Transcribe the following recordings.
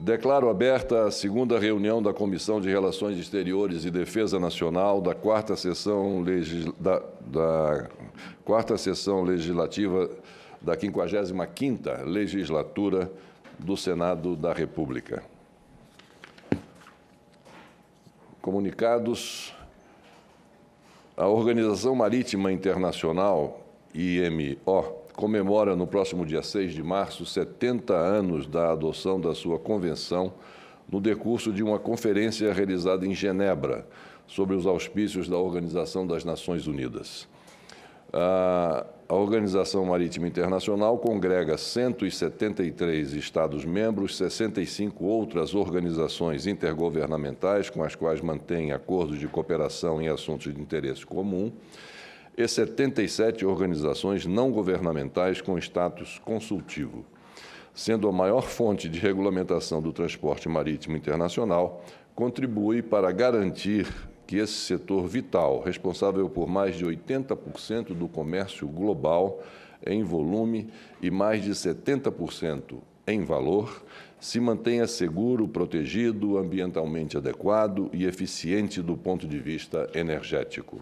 Declaro aberta a segunda reunião da Comissão de Relações Exteriores e Defesa Nacional da quarta sessão legislativa da 55ª Legislatura do Senado da República. Comunicados. A Organização Marítima Internacional, IMO, comemora no próximo dia 6 de março 70 anos da adoção da sua convenção no decurso de uma conferência realizada em Genebra, sob os auspícios da Organização das Nações Unidas. A Organização Marítima Internacional congrega 173 Estados-membros, 65 outras organizações intergovernamentais com as quais mantém acordos de cooperação em assuntos de interesse comum, e 77 organizações não governamentais com status consultivo, sendo a maior fonte de regulamentação do transporte marítimo internacional, contribui para garantir que esse setor vital, responsável por mais de 80% do comércio global em volume e mais de 70% em valor, se mantenha seguro, protegido, ambientalmente adequado e eficiente do ponto de vista energético.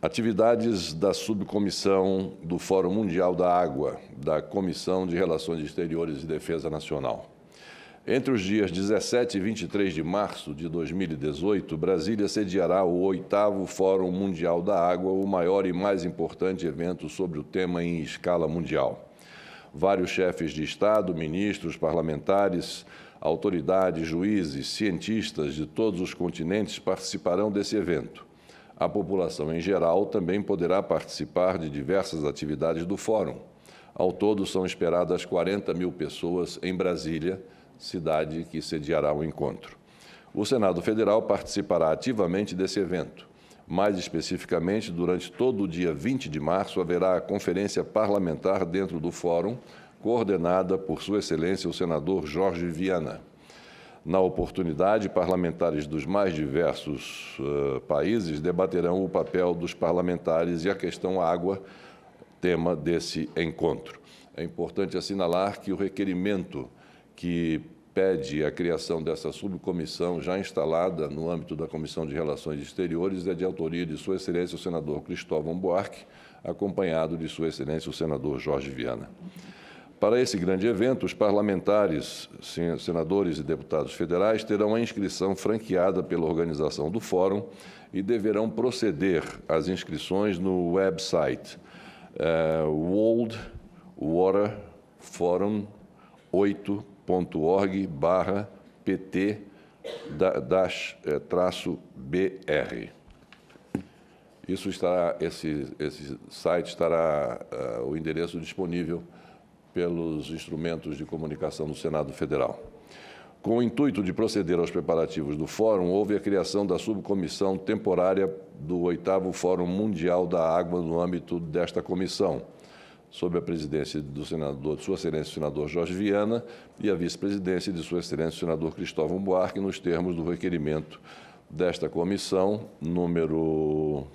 Atividades da Subcomissão do Fórum Mundial da Água, da Comissão de Relações Exteriores e Defesa Nacional. Entre os dias 17 e 23 de março de 2018, Brasília sediará o 8º Fórum Mundial da Água, o maior e mais importante evento sobre o tema em escala mundial. Vários chefes de Estado, ministros, parlamentares, autoridades, juízes, cientistas de todos os continentes participarão desse evento. A população em geral também poderá participar de diversas atividades do Fórum. Ao todo, são esperadas 40 mil pessoas em Brasília, cidade que sediará o encontro. O Senado Federal participará ativamente desse evento. Mais especificamente, durante todo o dia 20 de março, haverá a conferência parlamentar dentro do Fórum, coordenada por Sua Excelência o senador Jorge Viana. Na oportunidade, parlamentares dos mais diversos países debaterão o papel dos parlamentares e a questão água, tema desse encontro. É importante assinalar que o requerimento que pede a criação dessa subcomissão já instalada no âmbito da Comissão de Relações Exteriores é de autoria de Sua Excelência o senador Cristóvão Buarque, acompanhado de Sua Excelência o senador Jorge Viana. Para esse grande evento, os parlamentares, senadores e deputados federais terão a inscrição franqueada pela organização do Fórum e deverão proceder às inscrições no website World Water Forum 8.org/pt-BR. Esse site estará o endereço disponível pelos instrumentos de comunicação do Senado Federal. Com o intuito de proceder aos preparativos do Fórum, houve a criação da subcomissão temporária do 8º Fórum Mundial da Água no âmbito desta comissão, sob a presidência do senador, de Sua Excelência o senador Jorge Viana e a vice-presidência de Sua Excelência o senador Cristóvão Buarque, nos termos do requerimento desta comissão, número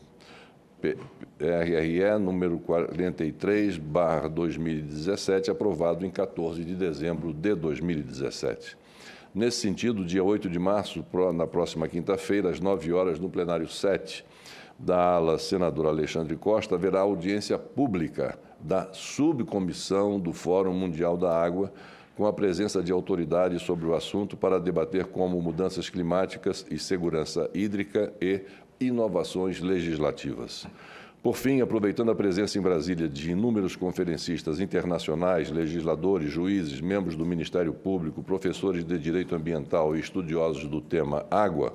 RRE número 43/2017, aprovado em 14 de dezembro de 2017. Nesse sentido, dia 8 de março, na próxima quinta-feira, às 9 horas, no plenário 7 da ala senador Alexandre Costa, haverá audiência pública da subcomissão do Fórum Mundial da Água, com a presença de autoridades sobre o assunto para debater como mudanças climáticas e segurança hídrica e inovações legislativas. Por fim, aproveitando a presença em Brasília de inúmeros conferencistas internacionais, legisladores, juízes, membros do Ministério Público, professores de Direito Ambiental e estudiosos do tema água,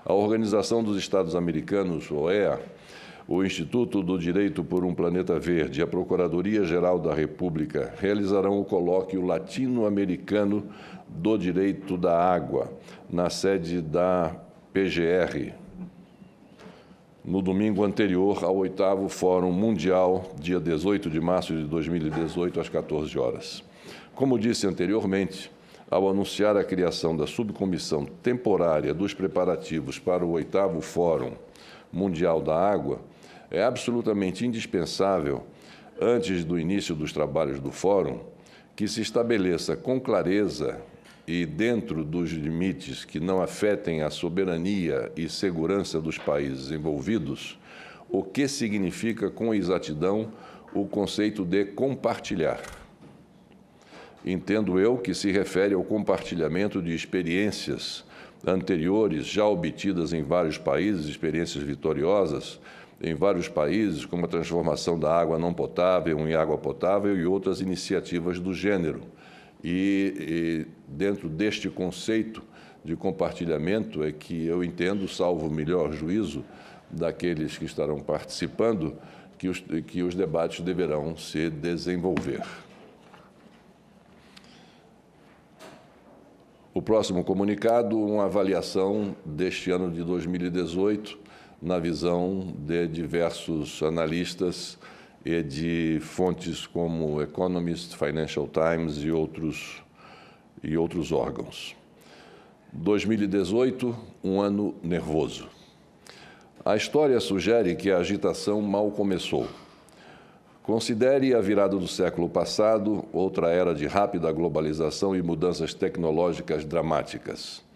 a Organização dos Estados Americanos, OEA, o Instituto do Direito por um Planeta Verde e a Procuradoria-Geral da República realizarão o colóquio latino-americano do Direito da Água, na sede da PGR, no domingo anterior ao 8º Fórum Mundial, dia 18 de março de 2018, às 14 horas. Como disse anteriormente, ao anunciar a criação da subcomissão temporária dos preparativos para o 8º Fórum Mundial da Água, é absolutamente indispensável, antes do início dos trabalhos do Fórum, que se estabeleça com clareza e dentro dos limites que não afetem a soberania e segurança dos países envolvidos, o que significa com exatidão o conceito de compartilhar. Entendo eu que se refere ao compartilhamento de experiências anteriores já obtidas em vários países, experiências vitoriosas em vários países, como a transformação da água não potável em água potável e outras iniciativas do gênero. E dentro deste conceito de compartilhamento é que eu entendo, salvo o melhor juízo daqueles que estarão participando, que os debates deverão se desenvolver. O próximo comunicado, uma avaliação deste ano de 2018, na visão de diversos analistas e de fontes como Economist, Financial Times e outros órgãos. 2018, um ano nervoso. A história sugere que a agitação mal começou. Considere a virada do século passado, outra era de rápida globalização e mudanças tecnológicas dramáticas.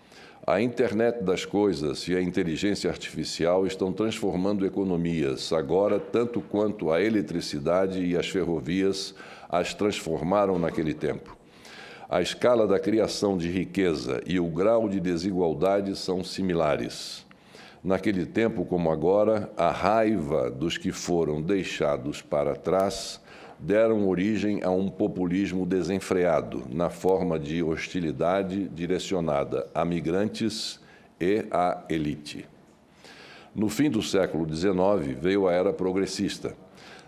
A internet das coisas e a inteligência artificial estão transformando economias, agora tanto quanto a eletricidade e as ferrovias as transformaram naquele tempo. A escala da criação de riqueza e o grau de desigualdade são similares. Naquele tempo, como agora, a raiva dos que foram deixados para trás deram origem a um populismo desenfreado, na forma de hostilidade direcionada a migrantes e à elite. No fim do século XIX, veio a era progressista.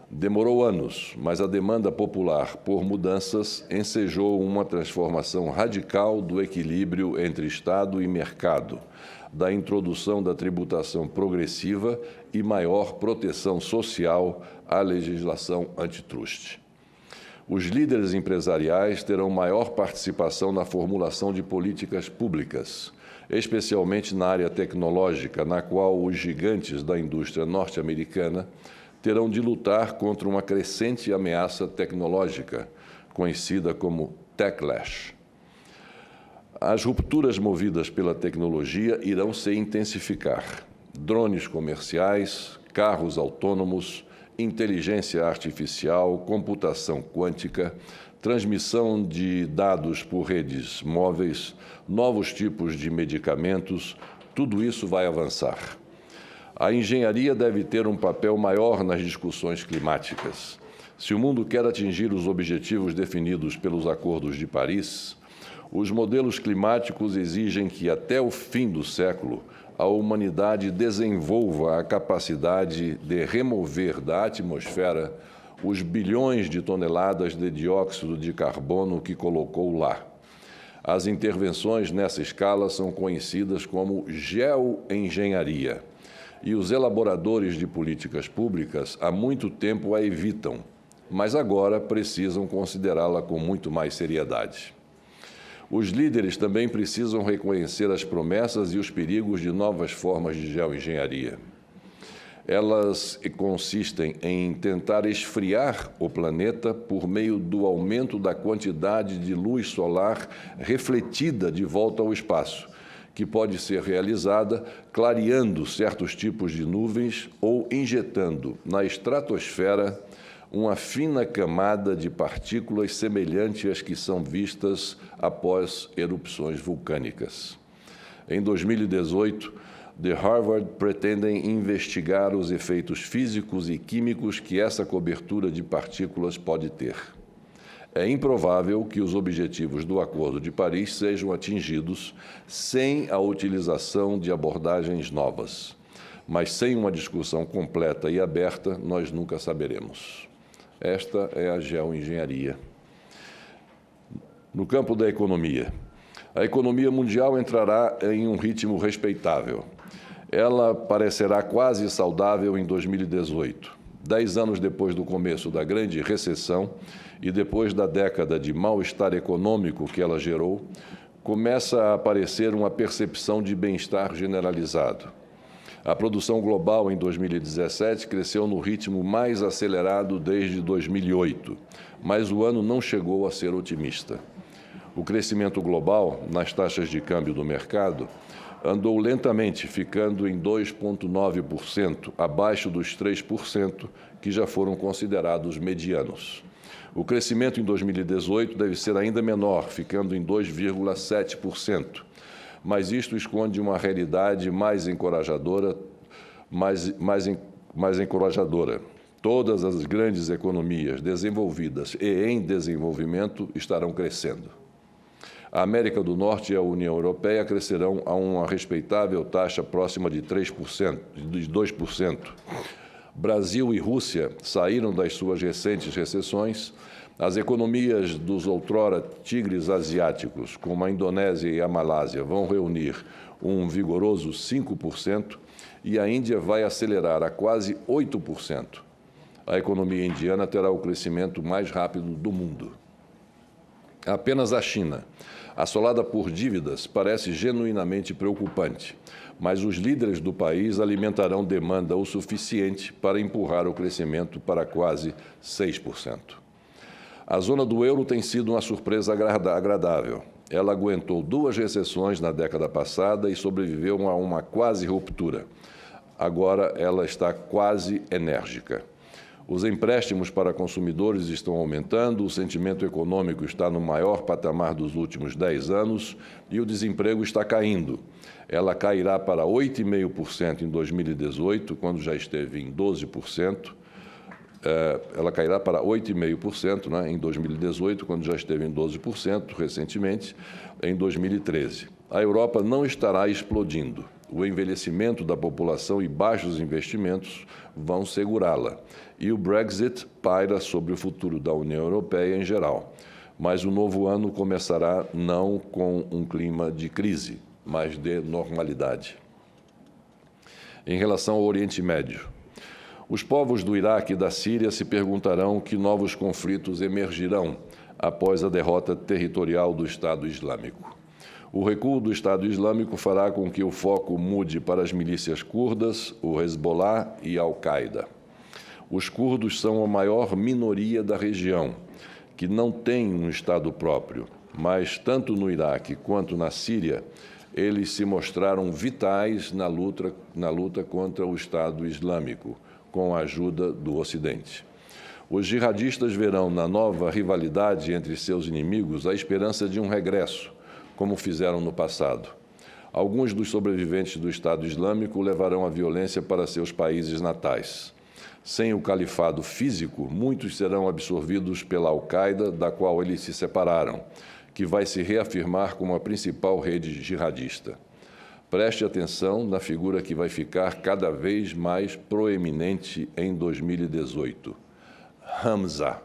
Demorou anos, mas a demanda popular por mudanças ensejou uma transformação radical do equilíbrio entre Estado e mercado, da introdução da tributação progressiva e maior proteção social à legislação antitruste. Os líderes empresariais terão maior participação na formulação de políticas públicas, especialmente na área tecnológica, na qual os gigantes da indústria norte-americana terão de lutar contra uma crescente ameaça tecnológica, conhecida como techlash. As rupturas movidas pela tecnologia irão se intensificar. Drones comerciais, carros autônomos, inteligência artificial, computação quântica, transmissão de dados por redes móveis, novos tipos de medicamentos, tudo isso vai avançar. A engenharia deve ter um papel maior nas discussões climáticas. Se o mundo quer atingir os objetivos definidos pelos Acordos de Paris, os modelos climáticos exigem que, até o fim do século, a humanidade desenvolva a capacidade de remover da atmosfera os bilhões de toneladas de dióxido de carbono que colocou lá. As intervenções nessa escala são conhecidas como geoengenharia, e os elaboradores de políticas públicas há muito tempo a evitam, mas agora precisam considerá-la com muito mais seriedade. Os líderes também precisam reconhecer as promessas e os perigos de novas formas de geoengenharia. Elas consistem em tentar esfriar o planeta por meio do aumento da quantidade de luz solar refletida de volta ao espaço, que pode ser realizada clareando certos tipos de nuvens ou injetando na estratosfera uma fina camada de partículas semelhante às que são vistas após erupções vulcânicas. Em 2018, de Harvard pretendem investigar os efeitos físicos e químicos que essa cobertura de partículas pode ter. É improvável que os objetivos do Acordo de Paris sejam atingidos sem a utilização de abordagens novas. Mas sem uma discussão completa e aberta, nós nunca saberemos. Esta é a geoengenharia. No campo da economia, a economia mundial entrará em um ritmo respeitável. Ela parecerá quase saudável em 2018, 10 anos depois do começo da grande recessão e depois da década de mal-estar econômico que ela gerou, começa a aparecer uma percepção de bem-estar generalizado. A produção global em 2017 cresceu no ritmo mais acelerado desde 2008, mas o ano não chegou a ser otimista. O crescimento global, nas taxas de câmbio do mercado, andou lentamente, ficando em 2,9%, abaixo dos 3% que já foram considerados medianos. O crescimento em 2018 deve ser ainda menor, ficando em 2,7%. Mas isto esconde uma realidade mais encorajadora. Todas as grandes economias desenvolvidas e em desenvolvimento estarão crescendo. A América do Norte e a União Europeia crescerão a uma respeitável taxa próxima de 3%, de 2%. Brasil e Rússia saíram das suas recentes recessões. As economias dos outrora tigres asiáticos, como a Indonésia e a Malásia, vão reunir um vigoroso 5% e a Índia vai acelerar a quase 8%. A economia indiana terá o crescimento mais rápido do mundo. Apenas a China, assolada por dívidas, parece genuinamente preocupante, mas os líderes do país alimentarão demanda o suficiente para empurrar o crescimento para quase 6%. A zona do euro tem sido uma surpresa agradável. Ela aguentou 2 recessões na década passada e sobreviveu a uma quase ruptura. Agora ela está quase enérgica. Os empréstimos para consumidores estão aumentando, o sentimento econômico está no maior patamar dos últimos 10 anos e o desemprego está caindo. Ela cairá para 8,5% em 2018, quando já esteve em 12%. Ela cairá para 8,5%, né, em 2018, quando já esteve em 12%, recentemente, em 2013. A Europa não estará explodindo. O envelhecimento da população e baixos investimentos vão segurá-la. E o Brexit paira sobre o futuro da União Europeia em geral. Mas o novo ano começará não com um clima de crise, mas de normalidade. Em relação ao Oriente Médio, os povos do Iraque e da Síria se perguntarão que novos conflitos emergirão após a derrota territorial do Estado Islâmico. O recuo do Estado Islâmico fará com que o foco mude para as milícias curdas, o Hezbollah e a Al-Qaeda. Os curdos são a maior minoria da região, que não tem um Estado próprio, mas tanto no Iraque quanto na Síria, eles se mostraram vitais na luta contra o Estado Islâmico, com a ajuda do Ocidente. Os jihadistas verão na nova rivalidade entre seus inimigos a esperança de um regresso, como fizeram no passado. Alguns dos sobreviventes do Estado Islâmico levarão a violência para seus países natais. Sem o califado físico, muitos serão absorvidos pela Al-Qaeda, da qual eles se separaram, que vai se reafirmar como a principal rede jihadista. Preste atenção na figura que vai ficar cada vez mais proeminente em 2018. Hamza,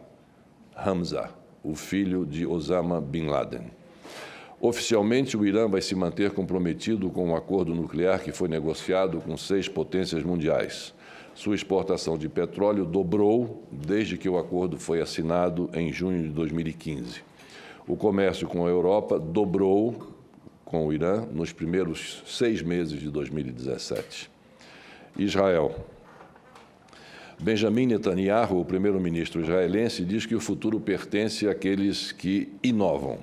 o filho de Osama Bin Laden. Oficialmente, o Irã vai se manter comprometido com um acordo nuclear que foi negociado com 6 potências mundiais. Sua exportação de petróleo dobrou desde que o acordo foi assinado em junho de 2015. O comércio com a Europa dobrou com o Irã nos primeiros 6 meses de 2017. Israel. Benjamin Netanyahu, o primeiro-ministro israelense, diz que o futuro pertence àqueles que inovam.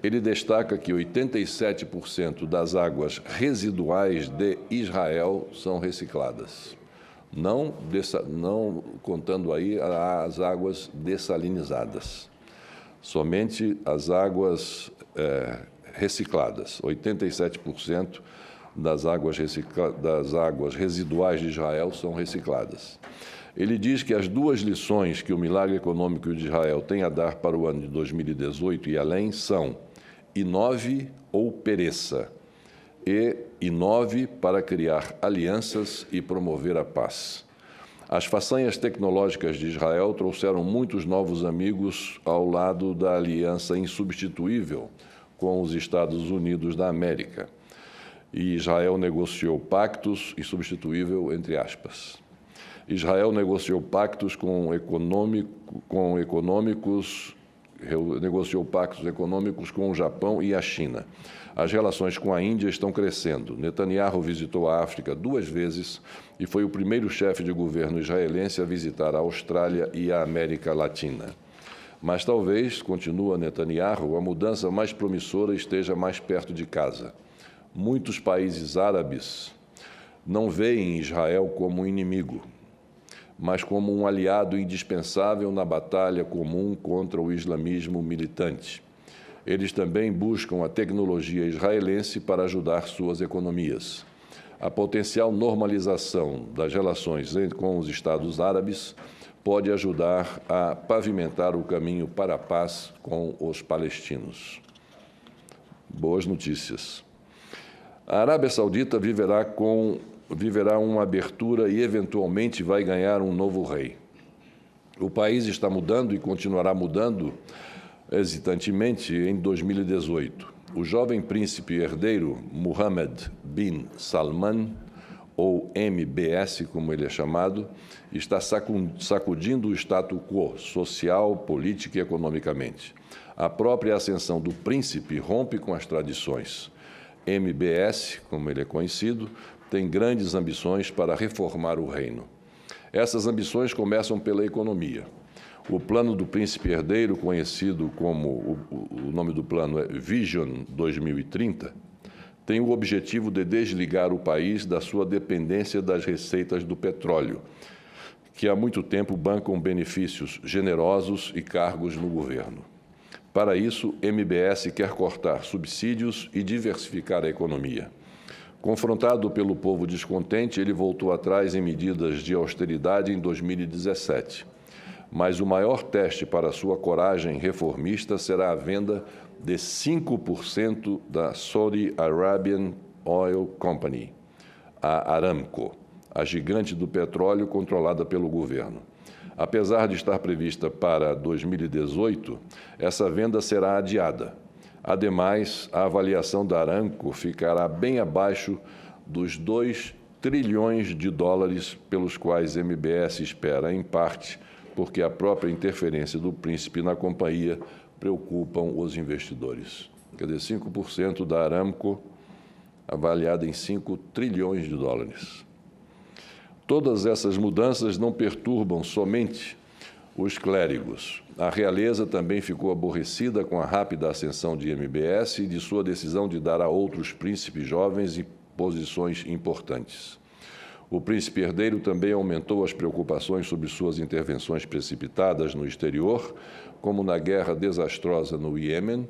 Ele destaca que 87% das águas residuais de Israel são recicladas, não contando aí as águas dessalinizadas, somente as águas recicladas. 87% das águas residuais de Israel são recicladas. Ele diz que as 2 lições que o milagre econômico de Israel tem a dar para o ano de 2018 e além são: inove ou pereça, e inove para criar alianças e promover a paz. As façanhas tecnológicas de Israel trouxeram muitos novos amigos ao lado da aliança insubstituível com os Estados Unidos da América. E Israel negociou pactos, insubstituível entre aspas. Israel negociou pactos com econômicos negociou pactos econômicos com o Japão e a China. As relações com a Índia estão crescendo. Netanyahu visitou a África 2 vezes e foi o primeiro chefe de governo israelense a visitar a Austrália e a América Latina. Mas talvez, continua Netanyahu, a mudança mais promissora esteja mais perto de casa. Muitos países árabes não veem Israel como um inimigo, mas como um aliado indispensável na batalha comum contra o islamismo militante. Eles também buscam a tecnologia israelense para ajudar suas economias. A potencial normalização das relações com os Estados Árabes pode ajudar a pavimentar o caminho para a paz com os palestinos. Boas notícias. A Arábia Saudita viverá uma abertura e, eventualmente, vai ganhar um novo rei. O país está mudando e continuará mudando hesitantemente em 2018. O jovem príncipe herdeiro Mohammed bin Salman, ou MBS, como ele é chamado, está sacudindo o status quo social, político e economicamente. A própria ascensão do príncipe rompe com as tradições. MBS, como ele é conhecido, tem grandes ambições para reformar o reino. Essas ambições começam pela economia. O plano do príncipe herdeiro, conhecido como, o nome do plano é Vision 2030, tem o objetivo de desligar o país da sua dependência das receitas do petróleo, que há muito tempo bancam benefícios generosos e cargos no governo. Para isso, MBS quer cortar subsídios e diversificar a economia. Confrontado pelo povo descontente, ele voltou atrás em medidas de austeridade em 2017. Mas o maior teste para sua coragem reformista será a venda de 5% da Saudi Arabian Oil Company, a Aramco, a gigante do petróleo controlada pelo governo. Apesar de estar prevista para 2018, essa venda será adiada. Ademais, a avaliação da Aramco ficará bem abaixo dos 2 trilhões de dólares pelos quais MBS espera, em parte, porque a própria interferência do príncipe na companhia preocupam os investidores. Quer dizer, 5% da Aramco avaliada em 5 trilhões de dólares. Todas essas mudanças não perturbam somente os clérigos. A realeza também ficou aborrecida com a rápida ascensão de MBS e de sua decisão de dar a outros príncipes jovens posições importantes. O príncipe herdeiro também aumentou as preocupações sobre suas intervenções precipitadas no exterior, como na guerra desastrosa no Iêmen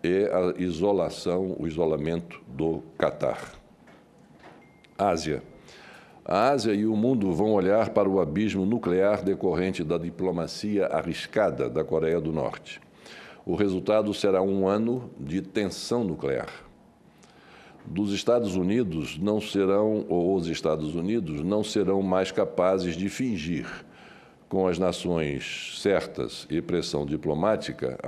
e o isolamento do Catar. Ásia. A Ásia e o mundo vão olhar para o abismo nuclear decorrente da diplomacia arriscada da Coreia do Norte. O resultado será um ano de tensão nuclear. Os Estados Unidos não serão mais capazes de fingir. Com as nações certas e pressão diplomática,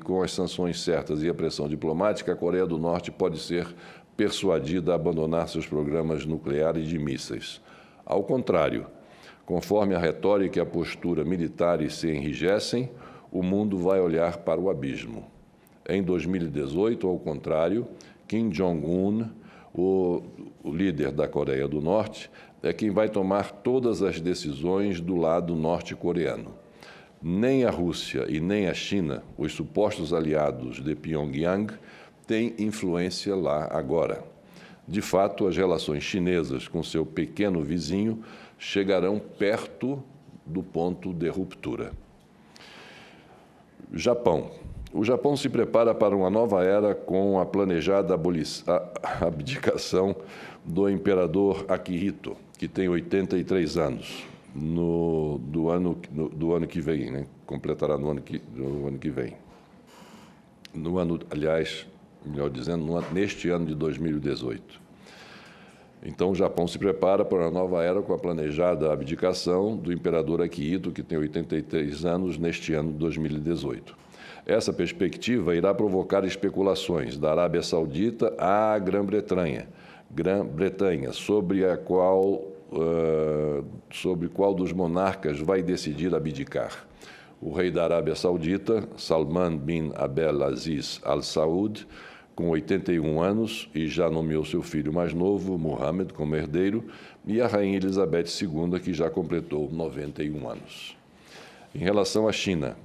com as sanções certas e a pressão diplomática, a Coreia do Norte pode ser persuadida a abandonar seus programas nucleares de mísseis. Ao contrário, conforme a retórica e a postura militares se enrijecem, o mundo vai olhar para o abismo. Em 2018, ao contrário, Kim Jong-un, o líder da Coreia do Norte, é quem vai tomar todas as decisões do lado norte-coreano. Nem a Rússia e nem a China, os supostos aliados de Pyongyang, têm influência lá agora. De fato, as relações chinesas com seu pequeno vizinho chegarão perto do ponto de ruptura. Japão. O Japão se prepara para uma nova era com a planejada abdicação do imperador Akihito, que tem 83 anos, do ano que vem, né? Completará no ano que vem. Melhor dizendo, neste ano de 2018. Então, o Japão se prepara para uma nova era com a planejada abdicação do imperador Akihito, que tem 83 anos, neste ano de 2018. Essa perspectiva irá provocar especulações da Arábia Saudita à Grã-Bretanha, sobre qual dos monarcas vai decidir abdicar. O rei da Arábia Saudita, Salman bin Abdelaziz Al Saud, com 81 anos, e já nomeou seu filho mais novo, Mohammed, como herdeiro, e a rainha Elizabeth II, que já completou 91 anos. Em relação à China,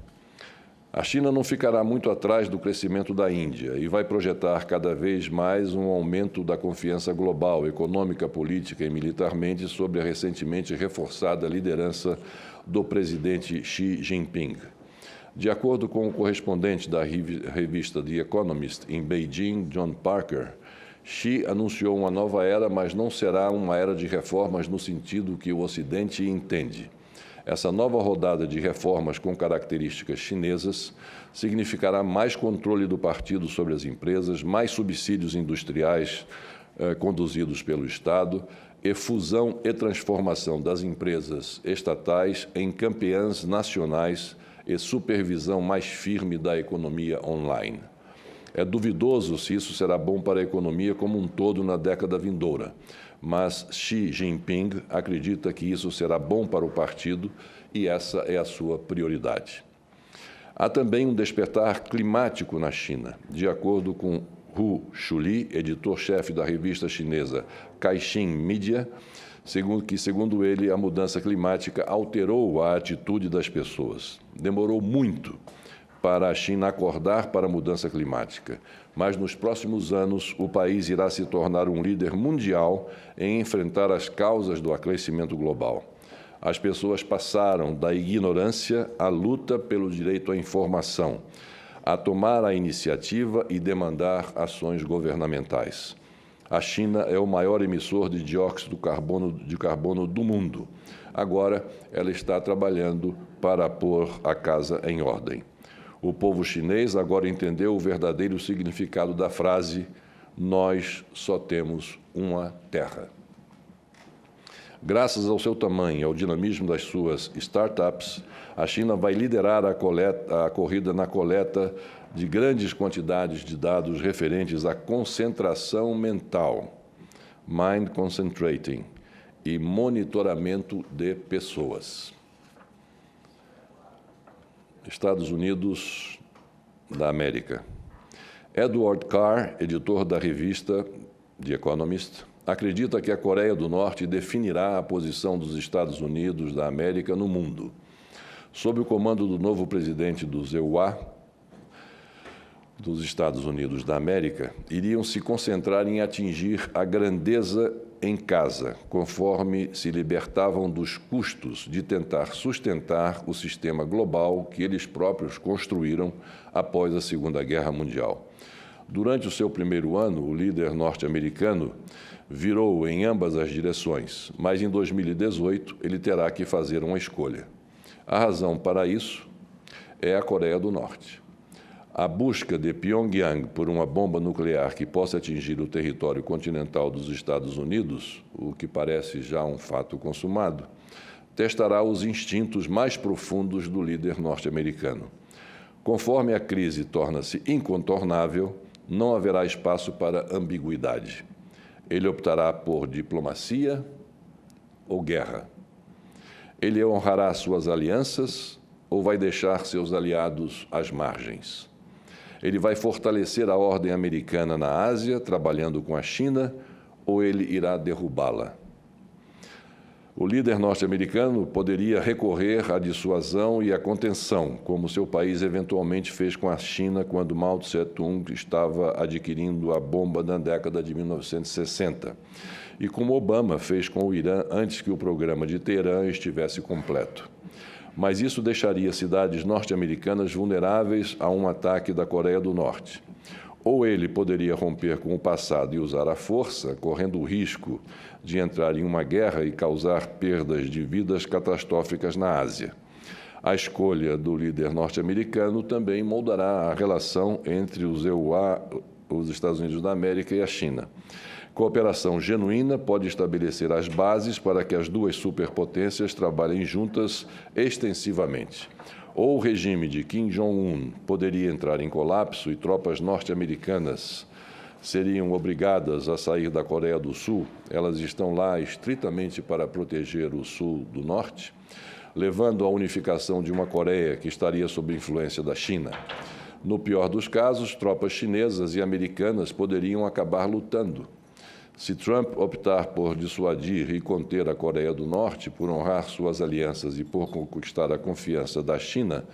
a China não ficará muito atrás do crescimento da Índia e vai projetar cada vez mais um aumento da confiança global, econômica, política e militarmente sobre a recentemente reforçada liderança do presidente Xi Jinping. De acordo com o correspondente da revista The Economist em Beijing, John Parker, Xi anunciou uma nova era, mas não será uma era de reformas no sentido que o Ocidente entende. Essa nova rodada de reformas com características chinesas significará mais controle do partido sobre as empresas, mais subsídios industriais conduzidos pelo Estado e fusão e transformação das empresas estatais em campeãs nacionais e supervisão mais firme da economia online. É duvidoso se isso será bom para a economia como um todo na década vindoura, mas Xi Jinping acredita que isso será bom para o partido e essa é a sua prioridade. Há também um despertar climático na China. De acordo com Hu Shuli, editor-chefe da revista chinesa Caixin Media, segundo ele, a mudança climática alterou a atitude das pessoas. Demorou muito para a China acordar para a mudança climática, mas nos próximos anos o país irá se tornar um líder mundial em enfrentar as causas do aquecimento global. As pessoas passaram da ignorância à luta pelo direito à informação, a tomar a iniciativa e demandar ações governamentais. A China é o maior emissor de dióxido de carbono do mundo. Agora, ela está trabalhando para pôr a casa em ordem. O povo chinês agora entendeu o verdadeiro significado da frase "Nós só temos uma terra". Graças ao seu tamanho e ao dinamismo das suas startups, a China vai liderar a corrida na coleta de grandes quantidades de dados referentes à concentração mental, mind concentrating, e monitoramento de pessoas. Estados Unidos da América. Edward Carr, editor da revista The Economist, acredita que a Coreia do Norte definirá a posição dos Estados Unidos da América no mundo. Sob o comando do novo presidente do ZEUA, dos Estados Unidos da América, iriam se concentrar em atingir a grandeza em casa, conforme se libertavam dos custos de tentar sustentar o sistema global que eles próprios construíram após a Segunda Guerra Mundial. Durante o seu primeiro ano, o líder norte-americano virou em ambas as direções, mas em 2018 ele terá que fazer uma escolha. A razão para isso é a Coreia do Norte. A busca de Pyongyang por uma bomba nuclear que possa atingir o território continental dos Estados Unidos, o que parece já um fato consumado, testará os instintos mais profundos do líder norte-americano. Conforme a crise torna-se incontornável, não haverá espaço para ambiguidade. Ele optará por diplomacia ou guerra. Ele honrará suas alianças ou vai deixar seus aliados às margens? Ele vai fortalecer a ordem americana na Ásia, trabalhando com a China, ou ele irá derrubá-la? O líder norte-americano poderia recorrer à dissuasão e à contenção, como seu país eventualmente fez com a China quando Mao Tse-tung estava adquirindo a bomba na década de 1960, e como Obama fez com o Irã antes que o programa de Teherã estivesse completo. Mas isso deixaria cidades norte-americanas vulneráveis a um ataque da Coreia do Norte. Ou ele poderia romper com o passado e usar a força, correndo o risco de entrar em uma guerra e causar perdas de vidas catastróficas na Ásia. A escolha do líder norte-americano também moldará a relação entre os EUA, os Estados Unidos da América, e a China. Cooperação genuína pode estabelecer as bases para que as duas superpotências trabalhem juntas extensivamente. Ou o regime de Kim Jong-un poderia entrar em colapso e tropas norte-americanas seriam obrigadas a sair da Coreia do Sul, elas estão lá estritamente para proteger o sul do norte, levando à unificação de uma Coreia que estaria sob influência da China. No pior dos casos, tropas chinesas e americanas poderiam acabar lutando. Se Trump optar por dissuadir e conter a Coreia do Norte, por honrar suas alianças e por conquistar a confiança da China,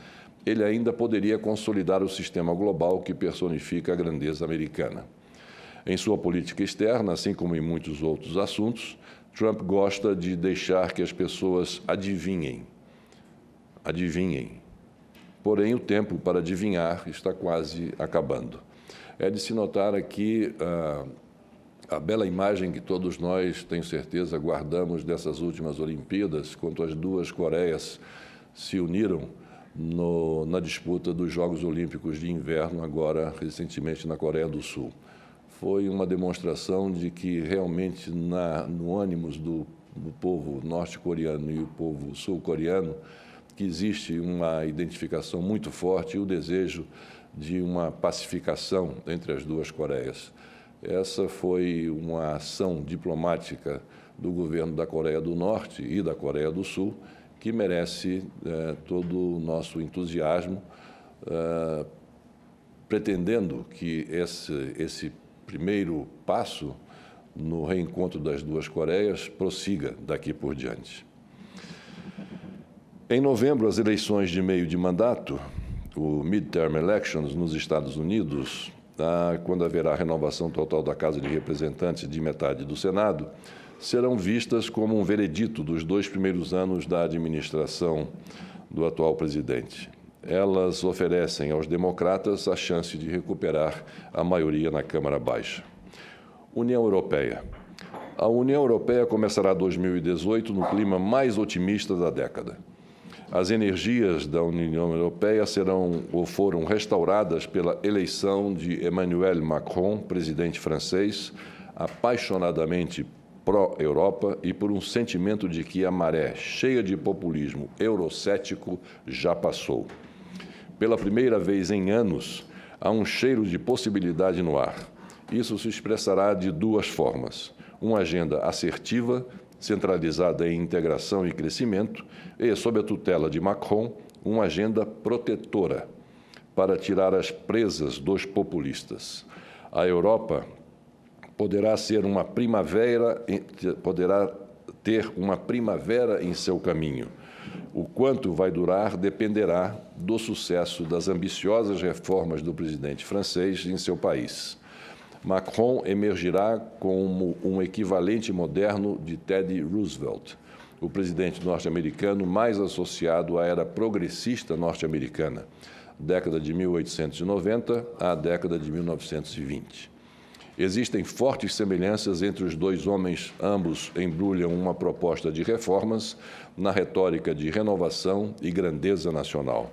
ele ainda poderia consolidar o sistema global que personifica a grandeza americana. Em sua política externa, assim como em muitos outros assuntos, Trump gosta de deixar que as pessoas adivinhem. Porém, o tempo para adivinhar está quase acabando. É de se notar aqui a bela imagem que todos nós, tenho certeza, guardamos dessas últimas Olimpíadas, quando as duas Coreias se uniram na disputa dos Jogos Olímpicos de Inverno, agora recentemente na Coreia do Sul. Foi uma demonstração de que realmente no ânimos do povo norte-coreano e o povo sul-coreano que existe uma identificação muito forte e o desejo de uma pacificação entre as duas Coreias. Essa foi uma ação diplomática do governo da Coreia do Norte e da Coreia do Sul que merece todo o nosso entusiasmo, pretendendo que esse primeiro passo no reencontro das duas Coreias prossiga daqui por diante. Em novembro, as eleições de meio de mandato, o Midterm Elections nos Estados Unidos, quando haverá renovação total da Casa de Representantes de metade do Senado, serão vistas como um veredito dos 2 primeiros anos da administração do atual presidente. Elas oferecem aos democratas a chance de recuperar a maioria na Câmara Baixa. União Europeia. A União Europeia começará 2018 no clima mais otimista da década. As energias da União Europeia foram restauradas pela eleição de Emmanuel Macron, presidente francês, apaixonadamente pró-Europa e por um sentimento de que a maré cheia de populismo eurocético já passou. Pela primeira vez em anos, há um cheiro de possibilidade no ar. Isso se expressará de duas formas: uma agenda assertiva, centralizada em integração e crescimento, e, sob a tutela de Macron, uma agenda protetora para tirar as presas dos populistas. A Europa poderá ter uma primavera em seu caminho. O quanto vai durar dependerá do sucesso das ambiciosas reformas do presidente francês em seu país. Macron emergirá como um equivalente moderno de Teddy Roosevelt, o presidente norte-americano mais associado à era progressista norte-americana, década de 1890 à década de 1920. Existem fortes semelhanças entre os dois homens, ambos embrulham uma proposta de reformas na retórica de renovação e grandeza nacional.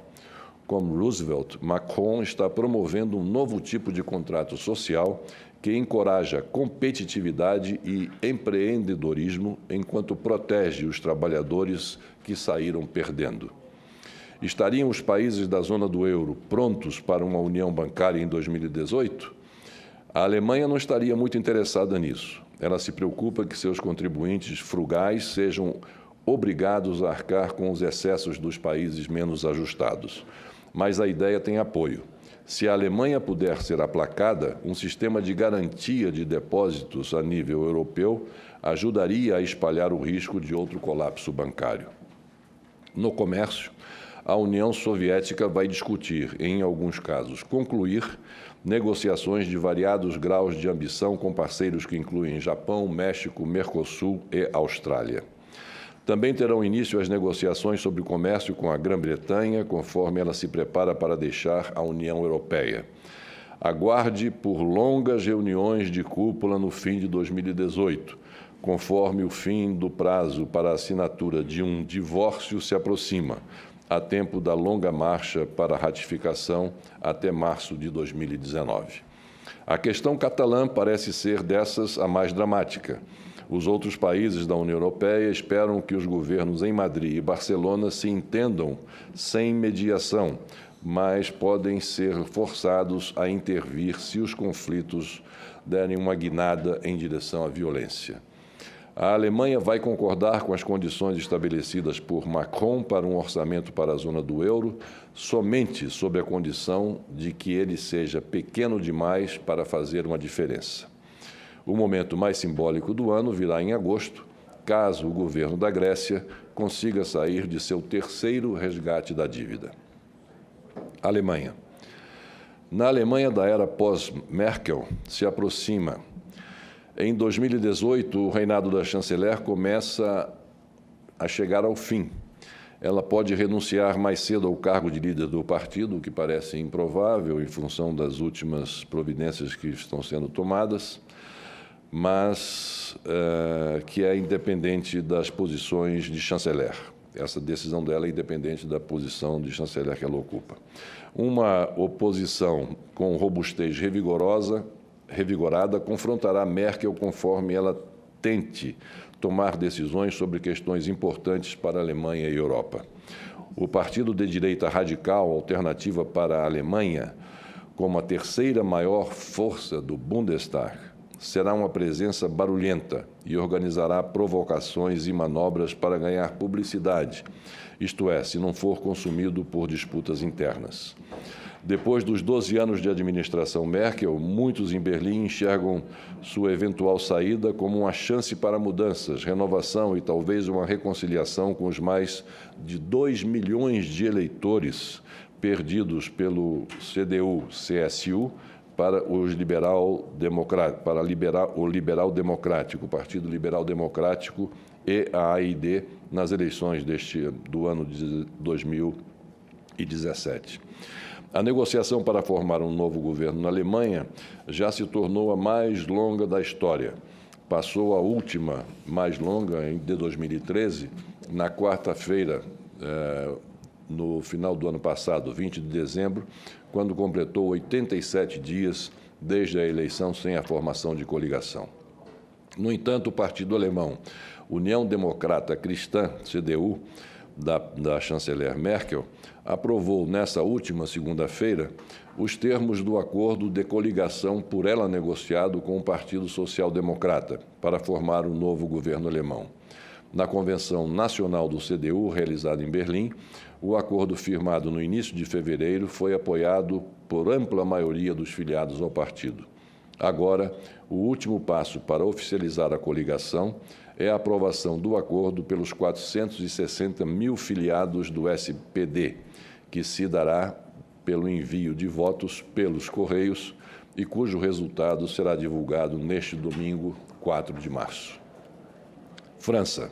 Como Roosevelt, Macron está promovendo um novo tipo de contrato social que encoraja competitividade e empreendedorismo enquanto protege os trabalhadores que saíram perdendo. Estariam os países da zona do euro prontos para uma união bancária em 2018? A Alemanha não estaria muito interessada nisso. Ela se preocupa que seus contribuintes frugais sejam obrigados a arcar com os excessos dos países menos ajustados. Mas a ideia tem apoio. Se a Alemanha puder ser aplacada, um sistema de garantia de depósitos a nível europeu ajudaria a espalhar o risco de outro colapso bancário. No comércio, a União Soviética vai discutir, em alguns casos, concluir negociações de variados graus de ambição com parceiros que incluem Japão, México, Mercosul e Austrália. Também terão início as negociações sobre o comércio com a Grã-Bretanha, conforme ela se prepara para deixar a União Europeia. Aguarde por longas reuniões de cúpula no fim de 2018, conforme o fim do prazo para a assinatura de um divórcio se aproxima, a tempo da longa marcha para a ratificação até março de 2019. A questão catalã parece ser dessas a mais dramática. Os outros países da União Europeia esperam que os governos em Madrid e Barcelona se entendam sem mediação, mas podem ser forçados a intervir se os conflitos derem uma guinada em direção à violência. A Alemanha vai concordar com as condições estabelecidas por Macron para um orçamento para a zona do euro somente sob a condição de que ele seja pequeno demais para fazer uma diferença. O momento mais simbólico do ano virá em agosto, caso o governo da Grécia consiga sair de seu terceiro resgate da dívida. Alemanha. Na Alemanha da era pós-Merkel se aproxima. Em 2018, o reinado da chanceler começa a chegar ao fim. Ela pode renunciar mais cedo ao cargo de líder do partido, o que parece improvável em função das últimas providências que estão sendo tomadas, mas que é independente das posições de chanceler. Essa decisão dela é independente da posição de chanceler que ela ocupa. Uma oposição com robustez revigorada confrontará Merkel conforme ela tente tomar decisões sobre questões importantes para a Alemanha e a Europa. O partido de direita radical, Alternativa para a Alemanha, como a terceira maior força do Bundestag, será uma presença barulhenta e organizará provocações e manobras para ganhar publicidade, isto é, se não for consumido por disputas internas. Depois dos 12 anos de administração Merkel, muitos em Berlim enxergam sua eventual saída como uma chance para mudanças, renovação e talvez uma reconciliação com os mais de 2 milhões de eleitores perdidos pelo CDU-CSU para o Liberal Democrático, o Partido Liberal Democrático e a AID nas eleições do ano de 2017. A negociação para formar um novo governo na Alemanha já se tornou a mais longa da história. Passou a última mais longa, de 2013, na quarta-feira, no final do ano passado, 20 de dezembro, quando completou 87 dias desde a eleição sem a formação de coligação. No entanto, o partido alemão União Democrata Cristã, CDU, da chanceler Merkel, aprovou nessa última segunda-feira os termos do acordo de coligação por ela negociado com o Partido Social Democrata para formar um novo governo alemão. Na Convenção Nacional do CDU, realizada em Berlim, o acordo firmado no início de fevereiro foi apoiado por ampla maioria dos filiados ao partido. Agora, o último passo para oficializar a coligação é a aprovação do acordo pelos 460 mil filiados do SPD, que se dará pelo envio de votos pelos Correios e cujo resultado será divulgado neste domingo, 4 de março. França.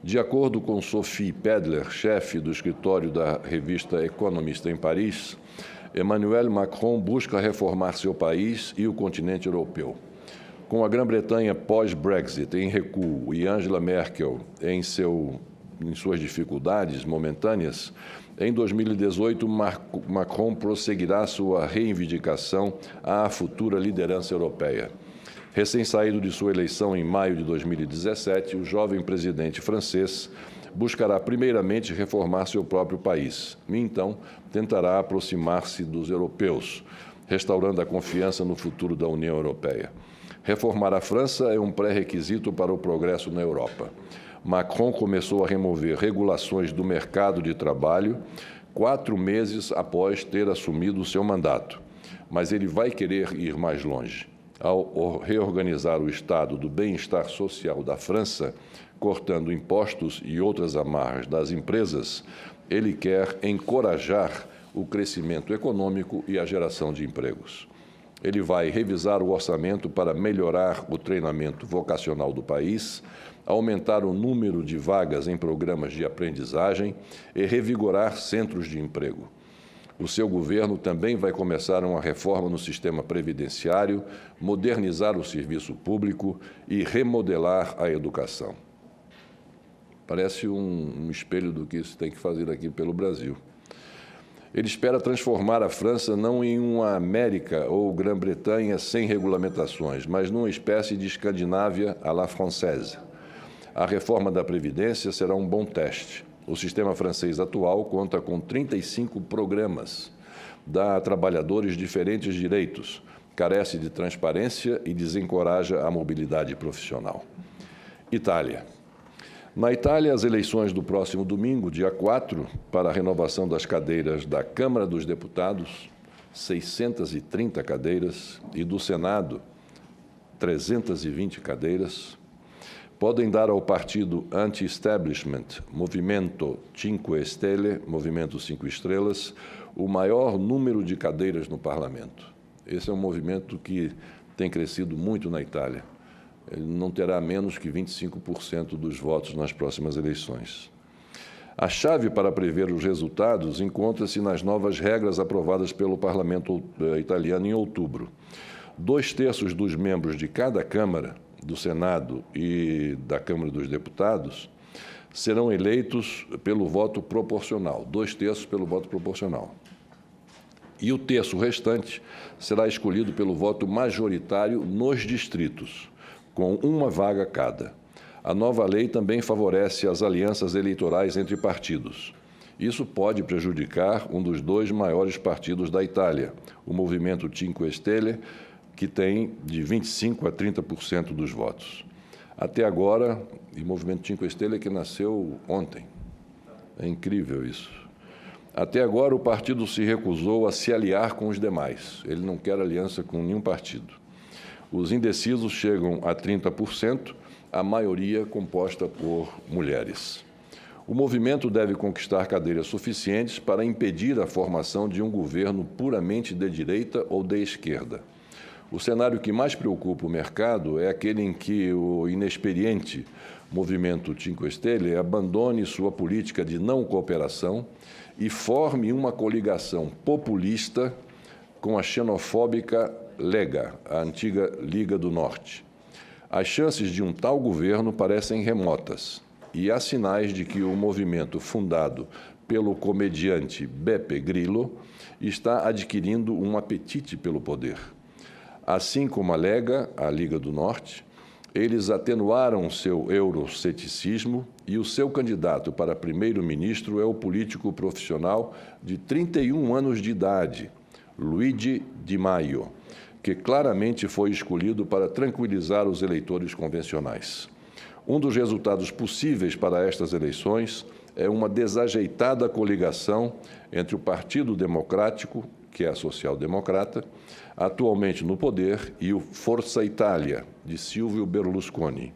De acordo com Sophie Pedler, chefe do escritório da revista Economist em Paris, Emmanuel Macron busca reformar seu país e o continente europeu. Com a Grã-Bretanha pós-Brexit em recuo e Angela Merkel em suas dificuldades momentâneas, em 2018, Macron prosseguirá sua reivindicação à futura liderança europeia. Recém-saído de sua eleição em maio de 2017, o jovem presidente francês buscará primeiramente reformar seu próprio país e, então, tentará aproximar-se dos europeus, restaurando a confiança no futuro da União Europeia. Reformar a França é um pré-requisito para o progresso na Europa. Macron começou a remover regulações do mercado de trabalho 4 meses após ter assumido o seu mandato, mas ele vai querer ir mais longe. Ao reorganizar o estado do bem-estar social da França, cortando impostos e outras amarras das empresas, ele quer encorajar o crescimento econômico e a geração de empregos. Ele vai revisar o orçamento para melhorar o treinamento vocacional do país, aumentar o número de vagas em programas de aprendizagem e revigorar centros de emprego. O seu governo também vai começar uma reforma no sistema previdenciário, modernizar o serviço público e remodelar a educação. Parece um espelho do que se tem que fazer aqui pelo Brasil. Ele espera transformar a França não em uma América ou Grã-Bretanha sem regulamentações, mas numa espécie de Escandinávia à la française. A reforma da Previdência será um bom teste. O sistema francês atual conta com 35 programas, dá a trabalhadores diferentes direitos, carece de transparência e desencoraja a mobilidade profissional. Itália. Na Itália, as eleições do próximo domingo, dia 4, para a renovação das cadeiras da Câmara dos Deputados, 630 cadeiras, e do Senado, 320 cadeiras, podem dar ao partido anti-establishment, Movimento Cinque Stelle, Movimento 5 Estrelas, o maior número de cadeiras no parlamento. Esse é um movimento que tem crescido muito na Itália. Ele não terá menos que 25% dos votos nas próximas eleições. A chave para prever os resultados encontra-se nas novas regras aprovadas pelo parlamento italiano em outubro. 2/3 dos membros de cada Câmara, do Senado e da Câmara dos Deputados, serão eleitos pelo voto proporcional, 2/3 pelo voto proporcional. E o terço restante será escolhido pelo voto majoritário nos distritos, com uma vaga cada. A nova lei também favorece as alianças eleitorais entre partidos. Isso pode prejudicar um dos 2 maiores partidos da Itália, o Movimento Cinque Stelle, que tem de 25% a 30% dos votos. Até agora, o Movimento Cinque Stelle que nasceu ontem. É incrível isso. Até agora, o partido se recusou a se aliar com os demais. Ele não quer aliança com nenhum partido. Os indecisos chegam a 30%, a maioria composta por mulheres. O movimento deve conquistar cadeiras suficientes para impedir a formação de um governo puramente de direita ou de esquerda. O cenário que mais preocupa o mercado é aquele em que o inexperiente Movimento Cinque Stelle abandone sua política de não cooperação e forme uma coligação populista com a xenofóbica Lega, a antiga Liga do Norte. As chances de um tal governo parecem remotas e há sinais de que o movimento fundado pelo comediante Beppe Grillo está adquirindo um apetite pelo poder. Assim como a Lega, a Liga do Norte, eles atenuaram seu euroceticismo e o seu candidato para primeiro-ministro é o político profissional de 31 anos de idade, Luigi Di Maio, que claramente foi escolhido para tranquilizar os eleitores convencionais. Um dos resultados possíveis para estas eleições é uma desajeitada coligação entre o Partido Democrático, que é a social-democrata, atualmente no poder, e o Forza Italia, de Silvio Berlusconi,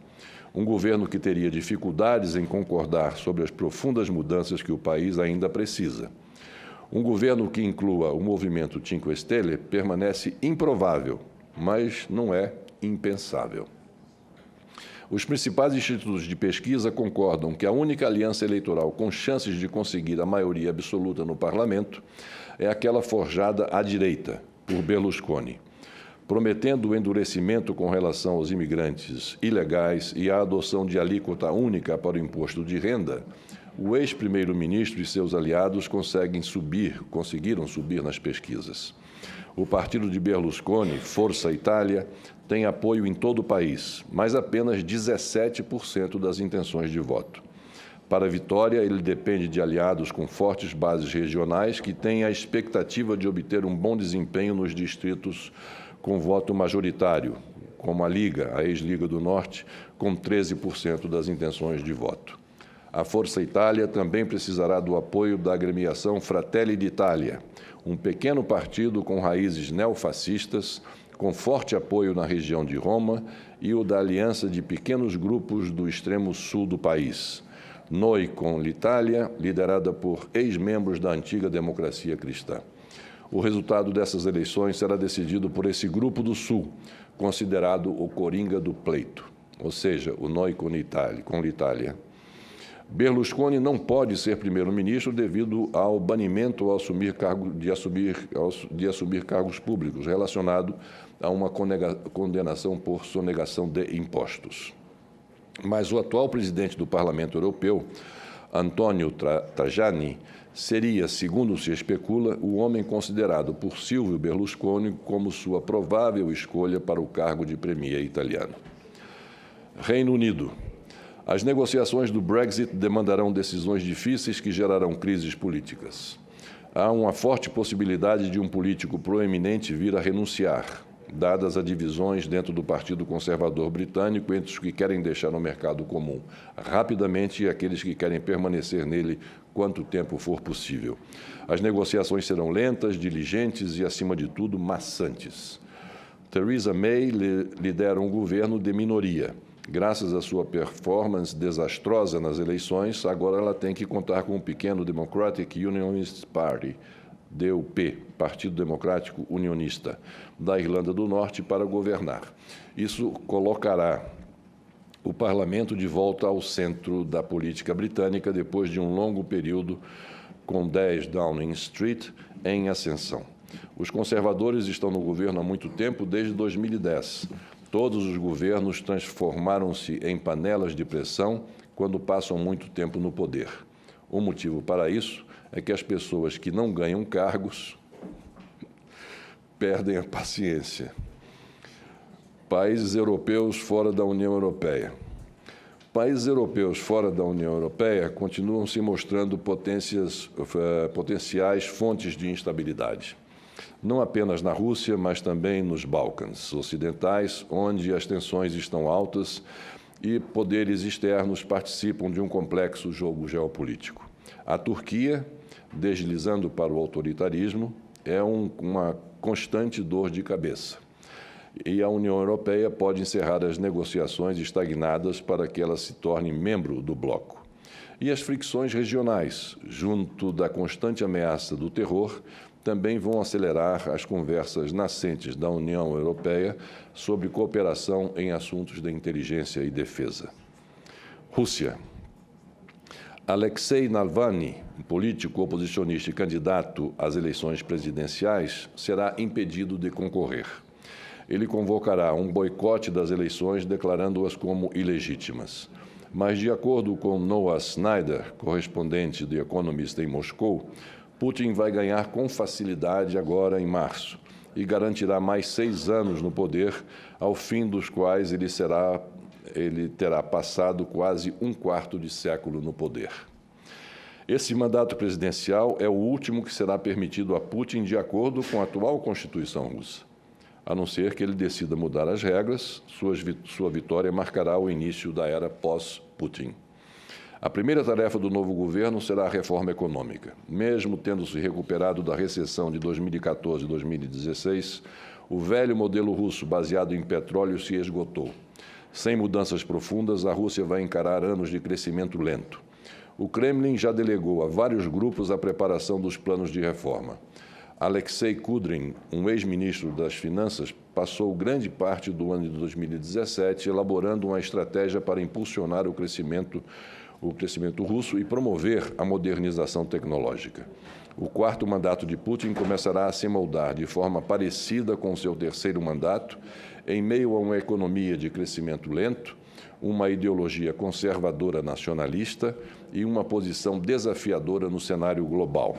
um governo que teria dificuldades em concordar sobre as profundas mudanças que o país ainda precisa. Um governo que inclua o Movimento Cinque Stelle permanece improvável, mas não é impensável. Os principais institutos de pesquisa concordam que a única aliança eleitoral com chances de conseguir a maioria absoluta no parlamento é aquela forjada à direita, por Berlusconi, prometendo o endurecimento com relação aos imigrantes ilegais e a adoção de alíquota única para o imposto de renda. O ex-primeiro-ministro e seus aliados conseguiram subir nas pesquisas. O partido de Berlusconi, Forza Italia, tem apoio em todo o país, mas apenas 17% das intenções de voto. Para a vitória, ele depende de aliados com fortes bases regionais que têm a expectativa de obter um bom desempenho nos distritos com voto majoritário, como a Liga, a ex-Liga do Norte, com 13% das intenções de voto. A Forza Italia também precisará do apoio da agremiação Fratelli d'Italia, um pequeno partido com raízes neofascistas, com forte apoio na região de Roma, e o da aliança de pequenos grupos do extremo sul do país, Noi con l'Italia, liderada por ex-membros da antiga democracia cristã. O resultado dessas eleições será decidido por esse grupo do Sul, considerado o coringa do pleito, ou seja, o Noi con l'Italia. Berlusconi não pode ser primeiro-ministro devido ao banimento de assumir cargos públicos relacionado a uma condenação por sonegação de impostos. Mas o atual presidente do Parlamento Europeu, Antonio Tajani, seria, segundo se especula, o homem considerado por Silvio Berlusconi como sua provável escolha para o cargo de premier italiano. Reino Unido. As negociações do Brexit demandarão decisões difíceis que gerarão crises políticas. Há uma forte possibilidade de um político proeminente vir a renunciar. dadas as divisões dentro do Partido Conservador Britânico entre os que querem deixar o mercado comum rapidamente e aqueles que querem permanecer nele quanto tempo for possível. As negociações serão lentas, diligentes e, acima de tudo, maçantes. Theresa May lidera um governo de minoria. Graças à sua performance desastrosa nas eleições, agora ela tem que contar com o pequeno Democratic Unionist Party, DUP, Partido Democrático Unionista, da Irlanda do Norte para governar. Isso colocará o parlamento de volta ao centro da política britânica depois de um longo período com 10 Downing Street em ascensão. Os conservadores estão no governo há muito tempo, desde 2010. Todos os governos transformaram-se em panelas de pressão quando passam muito tempo no poder. O motivo para isso é que as pessoas que não ganham cargos perdem a paciência. Países europeus fora da União Europeia. Países europeus fora da União Europeia continuam se mostrando potenciais fontes de instabilidade. Não apenas na Rússia, mas também nos Balcãs ocidentais, onde as tensões estão altas e poderes externos participam de um complexo jogo geopolítico. A Turquia, deslizando para o autoritarismo, é uma constante dor de cabeça. E a União Europeia pode encerrar as negociações estagnadas para que ela se torne membro do bloco. E as fricções regionais, junto da constante ameaça do terror, também vão acelerar as conversas nascentes da União Europeia sobre cooperação em assuntos de inteligência e defesa. Rússia. Alexei Navalny, político oposicionista e candidato às eleições presidenciais, será impedido de concorrer. Ele convocará um boicote das eleições, declarando-as como ilegítimas. Mas, de acordo com Noah Snyder, correspondente do Economist em Moscou, Putin vai ganhar com facilidade agora em março e garantirá mais 6 anos no poder, ao fim dos quais ele terá passado quase um quarto de século no poder. Esse mandato presidencial é o último que será permitido a Putin de acordo com a atual Constituição russa. A não ser que ele decida mudar as regras, sua vitória marcará o início da era pós-Putin. A primeira tarefa do novo governo será a reforma econômica. Mesmo tendo se recuperado da recessão de 2014 e 2016, o velho modelo russo baseado em petróleo se esgotou. Sem mudanças profundas, a Rússia vai encarar anos de crescimento lento. O Kremlin já delegou a vários grupos a preparação dos planos de reforma. Alexei Kudrin, um ex-ministro das Finanças, passou grande parte do ano de 2017 elaborando uma estratégia para impulsionar o crescimento russo e promover a modernização tecnológica. O quarto mandato de Putin começará a se moldar de forma parecida com seu terceiro mandato, em meio a uma economia de crescimento lento, uma ideologia conservadora nacionalista e uma posição desafiadora no cenário global.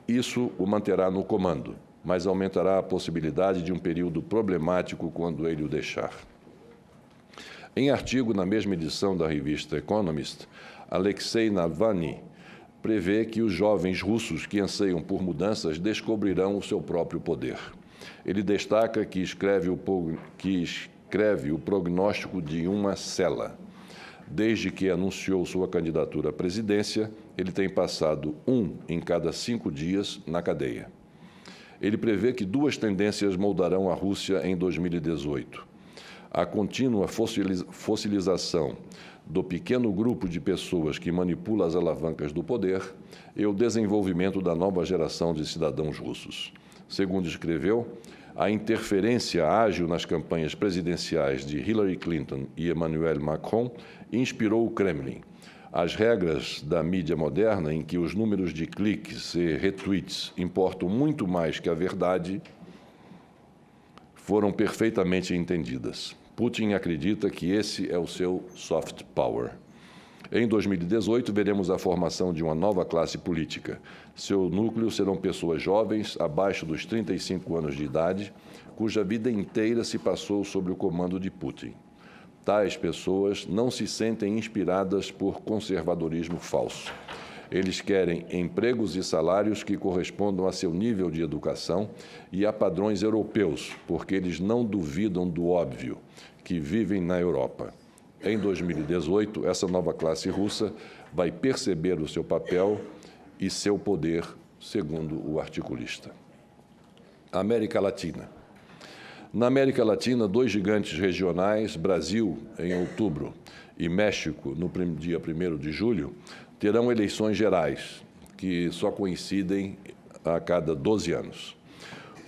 Isso o manterá no comando, mas aumentará a possibilidade de um período problemático quando ele o deixar. Em artigo na mesma edição da revista Economist, Alexei Navalny prevê que os jovens russos que anseiam por mudanças descobrirão o seu próprio poder. Ele destaca que escreve o prognóstico de uma cela. Desde que anunciou sua candidatura à presidência, ele tem passado 1 em cada 5 dias na cadeia. Ele prevê que 2 tendências moldarão a Rússia em 2018. A contínua fossilização do pequeno grupo de pessoas que manipula as alavancas do poder e o desenvolvimento da nova geração de cidadãos russos. Segundo escreveu, a interferência ágil nas campanhas presidenciais de Hillary Clinton e Emmanuel Macron inspirou o Kremlin. As regras da mídia moderna, em que os números de cliques e retweets importam muito mais que a verdade, foram perfeitamente entendidas. Putin acredita que esse é o seu soft power. Em 2018, veremos a formação de uma nova classe política. Seu núcleo serão pessoas jovens, abaixo dos 35 anos de idade, cuja vida inteira se passou sob o comando de Putin. Tais pessoas não se sentem inspiradas por conservadorismo falso. Eles querem empregos e salários que correspondam a seu nível de educação e a padrões europeus, porque eles não duvidam do óbvio, que vivem na Europa. Em 2018, essa nova classe russa vai perceber o seu papel e seu poder, segundo o articulista. América Latina. Na América Latina, 2 gigantes regionais, Brasil, em outubro, e México, no dia 1º de julho, terão eleições gerais, que só coincidem a cada 12 anos.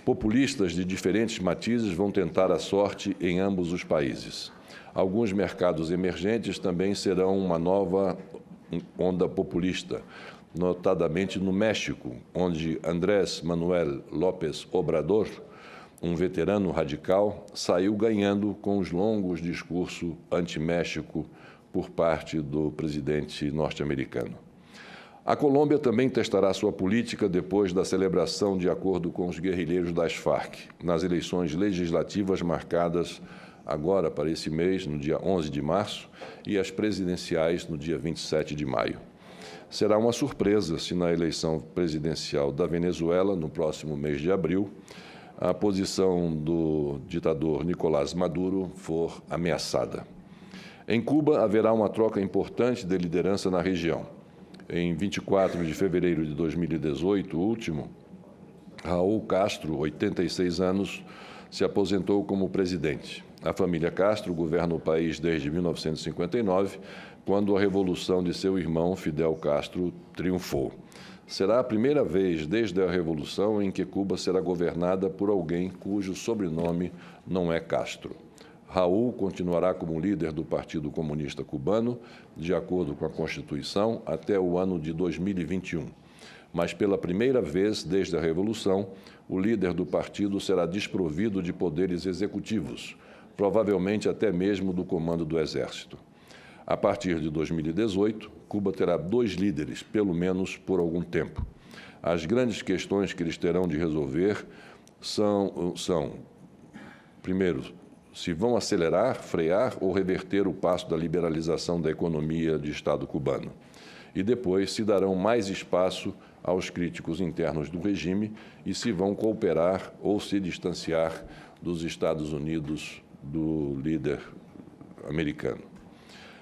Populistas de diferentes matizes vão tentar a sorte em ambos os países. Alguns mercados emergentes também serão uma nova onda populista, notadamente no México, onde Andrés Manuel López Obrador, um veterano radical, saiu ganhando com os longos discursos anti-México por parte do presidente norte-americano. A Colômbia também testará sua política depois da celebração de acordo com os guerrilheiros das Farc, nas eleições legislativas marcadas agora para esse mês, no dia 11 de março, e as presidenciais no dia 27 de maio. Será uma surpresa se na eleição presidencial da Venezuela, no próximo mês de abril, a posição do ditador Nicolás Maduro for ameaçada. Em Cuba, haverá uma troca importante de liderança na região. Em 24 de fevereiro de 2018, o último, Raul Castro, 86 anos, se aposentou como presidente. A família Castro governa o país desde 1959, quando a revolução de seu irmão, Fidel Castro, triunfou. Será a primeira vez desde a Revolução em que Cuba será governada por alguém cujo sobrenome não é Castro. Raul continuará como líder do Partido Comunista Cubano, de acordo com a Constituição, até o ano de 2021. Mas, pela primeira vez desde a Revolução, o líder do partido será desprovido de poderes executivos, provavelmente até mesmo do comando do Exército. A partir de 2018, Cuba terá 2 líderes, pelo menos por algum tempo. As grandes questões que eles terão de resolver são primeiro, se vão acelerar, frear ou reverter o passo da liberalização da economia de Estado cubano. E depois, se darão mais espaço aos críticos internos do regime e se vão cooperar ou se distanciar dos Estados Unidos, do líder americano.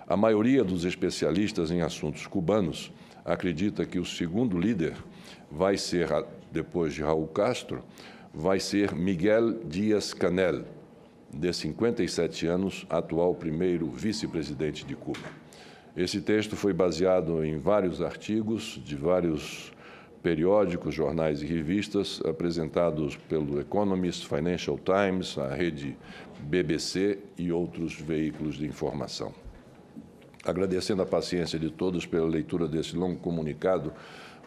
A maioria dos especialistas em assuntos cubanos acredita que o segundo líder vai ser, depois de Raul Castro, vai ser Miguel Díaz-Canel, de 57 anos, atual primeiro vice-presidente de Cuba. Esse texto foi baseado em vários artigos de vários periódicos, jornais e revistas apresentados pelo Economist, Financial Times, a rede BBC e outros veículos de informação. Agradecendo a paciência de todos pela leitura desse longo comunicado,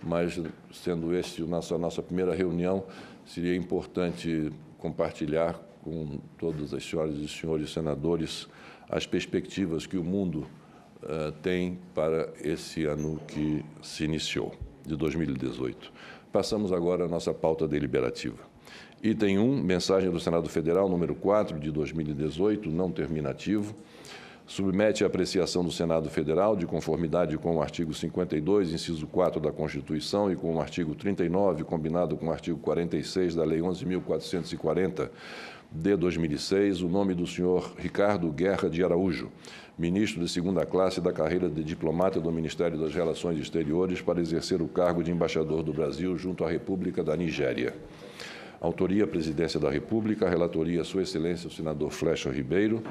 mas, sendo este a nossa primeira reunião, seria importante compartilhar com todas as senhoras e senhores senadores as perspectivas que o mundo tem para esse ano que se iniciou, de 2018. Passamos agora à nossa pauta deliberativa. Item 1, mensagem do Senado Federal, número 4, de 2018, não terminativo. Submete à apreciação do Senado Federal, de conformidade com o artigo 52, inciso 4 da Constituição e com o artigo 39, combinado com o artigo 46 da Lei 11.440, de 2006, o nome do senhor Ricardo Guerra de Araújo, ministro de segunda classe da carreira de diplomata do Ministério das Relações Exteriores, para exercer o cargo de embaixador do Brasil junto à República da Nigéria. Autoria, Presidência da República. Relatoria, Sua Excelência, o senador Flecha Ribeiro.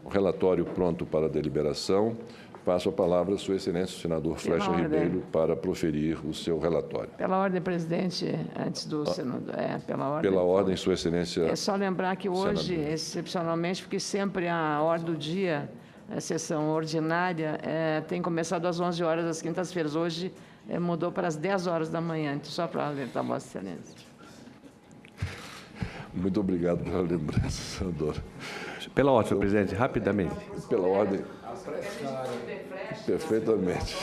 O relatório pronto para deliberação. Passo a palavra à Sua Excelência, o senador Flecha Ribeiro, para proferir o seu relatório. Pela ordem, presidente, antes do senador. Pela ordem, Sua Excelência. É só lembrar que hoje, senador, excepcionalmente, porque sempre a ordem do dia, a sessão ordinária, tem começado às 11 horas das quintas-feiras. Hoje mudou para as 10 horas da manhã, então só para alertar a Vossa Excelência. Muito obrigado pela lembrança, senador. Pela ordem, senhor presidente, rapidamente. Pela ordem. Perfeitamente.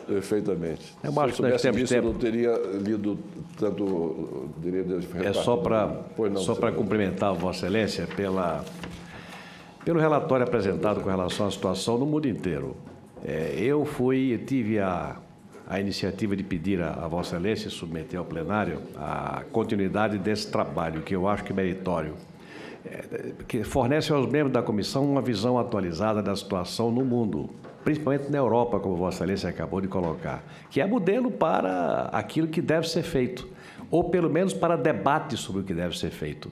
Perfeitamente. Eu acho que Se nós temos disso, tempo. eu não teria lido tanto. É só para cumprimentar Vossa Excelência pelo relatório apresentado com relação à situação no mundo inteiro. Eu tive a iniciativa de pedir a Vossa Excelência submeter ao plenário a continuidade desse trabalho, que eu acho que é meritório, que fornece aos membros da comissão uma visão atualizada da situação no mundo, principalmente na Europa, como Vossa Excelência acabou de colocar, que é modelo para aquilo que deve ser feito, ou pelo menos para debate sobre o que deve ser feito.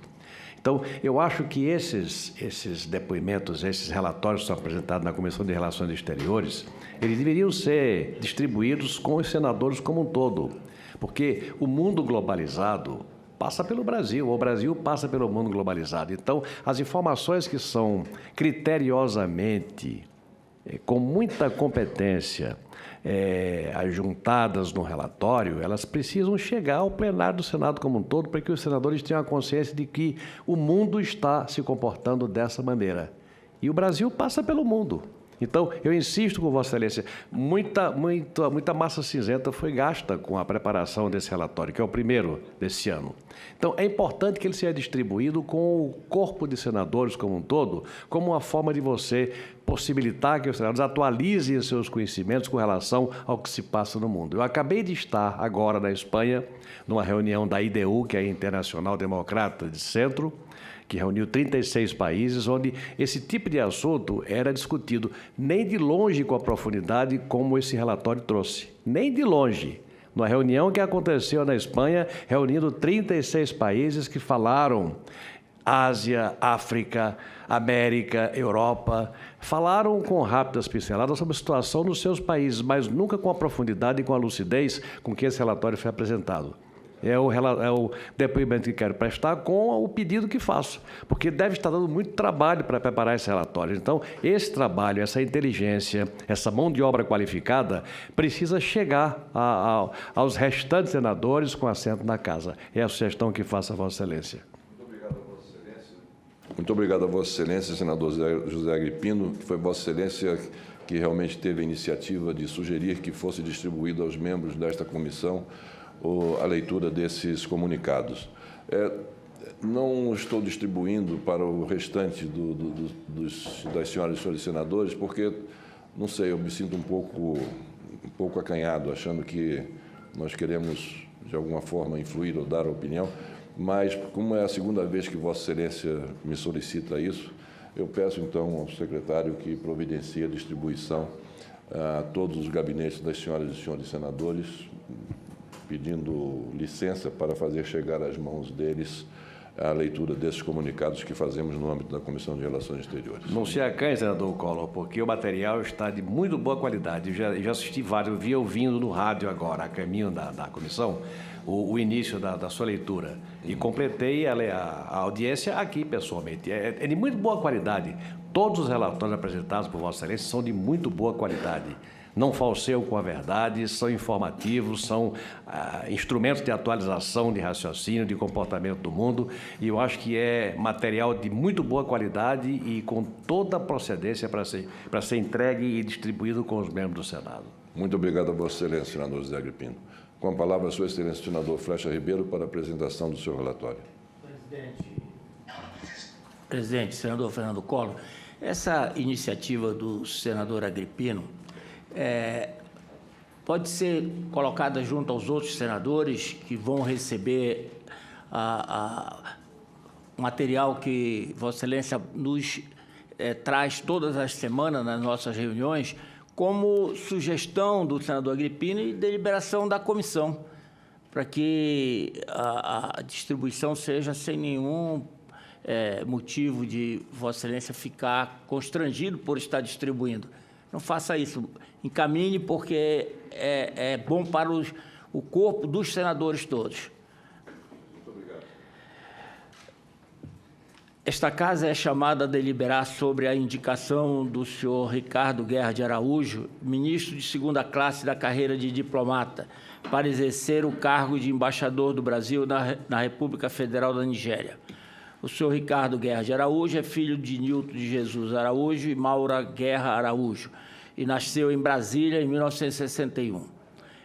Então, eu acho que esses depoimentos, esses relatórios que são apresentados na Comissão de Relações Exteriores, eles deveriam ser distribuídos com os senadores como um todo, porque o mundo globalizado passa pelo Brasil, o Brasil passa pelo mundo globalizado. Então, as informações que são criteriosamente, com muita competência, ajuntadas no relatório, elas precisam chegar ao plenário do Senado como um todo, para que os senadores tenham a consciência de que o mundo está se comportando dessa maneira. E o Brasil passa pelo mundo. Então, eu insisto com Vossa Excelência, muita massa cinzenta foi gasta com a preparação desse relatório, que é o primeiro desse ano. Então, é importante que ele seja distribuído com o corpo de senadores como um todo, como uma forma de você possibilitar que os senadores atualizem os seus conhecimentos com relação ao que se passa no mundo. Eu acabei de estar agora na Espanha, numa reunião da IDU, que é a Internacional Democrata de Centro, que reuniu 36 países, onde esse tipo de assunto era discutido nem de longe com a profundidade como esse relatório trouxe, nem de longe. Numa reunião que aconteceu na Espanha, reunindo 36 países que falaram Ásia, África, América, Europa, falaram com rápidas pinceladas sobre a situação nos seus países, mas nunca com a profundidade e com a lucidez com que esse relatório foi apresentado. É o depoimento que quero prestar com o pedido que faço, porque deve estar dando muito trabalho para preparar esse relatório. Então, esse trabalho, essa inteligência, essa mão de obra qualificada precisa chegar aos restantes senadores com assento na casa. É a sugestão que faço a Vossa Excelência. Muito obrigado a Vossa Excelência, senador José Agripino, que foi Vossa Excelência que realmente teve a iniciativa de sugerir que fosse distribuído aos membros desta comissão a leitura desses comunicados. Não estou distribuindo para o restante das senhoras e senhores senadores, porque, não sei, eu me sinto um pouco acanhado, achando que nós queremos, de alguma forma, influir ou dar opinião, mas, como é a segunda vez que Vossa Excelência me solicita isso, eu peço, então, ao secretário que providencie a distribuição a todos os gabinetes das senhoras e senhores senadores, pedindo licença para fazer chegar às mãos deles a leitura desses comunicados que fazemos no âmbito da Comissão de Relações Exteriores. Não se acanhe, senador Collor, porque o material está de muito boa qualidade. Eu já assisti vários, eu vi ouvindo no rádio agora, a caminho da comissão, o início da sua leitura. E completei a audiência aqui, pessoalmente. É de muito boa qualidade. Todos os relatórios apresentados por Vossa Excelência são de muito boa qualidade. Não falseiam com a verdade, são informativos, são instrumentos de atualização de raciocínio, de comportamento do mundo, e eu acho que é material de muito boa qualidade e com toda a procedência para ser entregue e distribuído com os membros do Senado. Muito obrigado a Vossa Excelência, senador José Agripino. Com a palavra, a Sua Excelência, senador Flecha Ribeiro, para a apresentação do seu relatório. Presidente, senador Fernando Collor, essa iniciativa do senador Agripino pode ser colocada junto aos outros senadores que vão receber o material que Vossa Excelência nos traz todas as semanas nas nossas reuniões, como sugestão do senador Agripino e deliberação da comissão, para que a distribuição seja sem nenhum motivo de Vossa Excelência ficar constrangido por estar distribuindo. Não faça isso, encaminhe, porque é bom para o corpo dos senadores todos. Muito obrigado. Esta casa é chamada a deliberar sobre a indicação do senhor Ricardo Guerra de Araújo, ministro de segunda classe da carreira de diplomata, para exercer o cargo de embaixador do Brasil na República Federal da Nigéria. O senhor Ricardo Guerra de Araújo é filho de Nilton de Jesus Araújo e Maura Guerra Araújo, e nasceu em Brasília em 1961.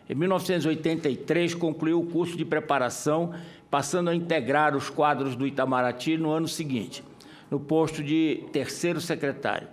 Em 1983, concluiu o curso de preparação, passando a integrar os quadros do Itamaraty no ano seguinte, no posto de terceiro secretário.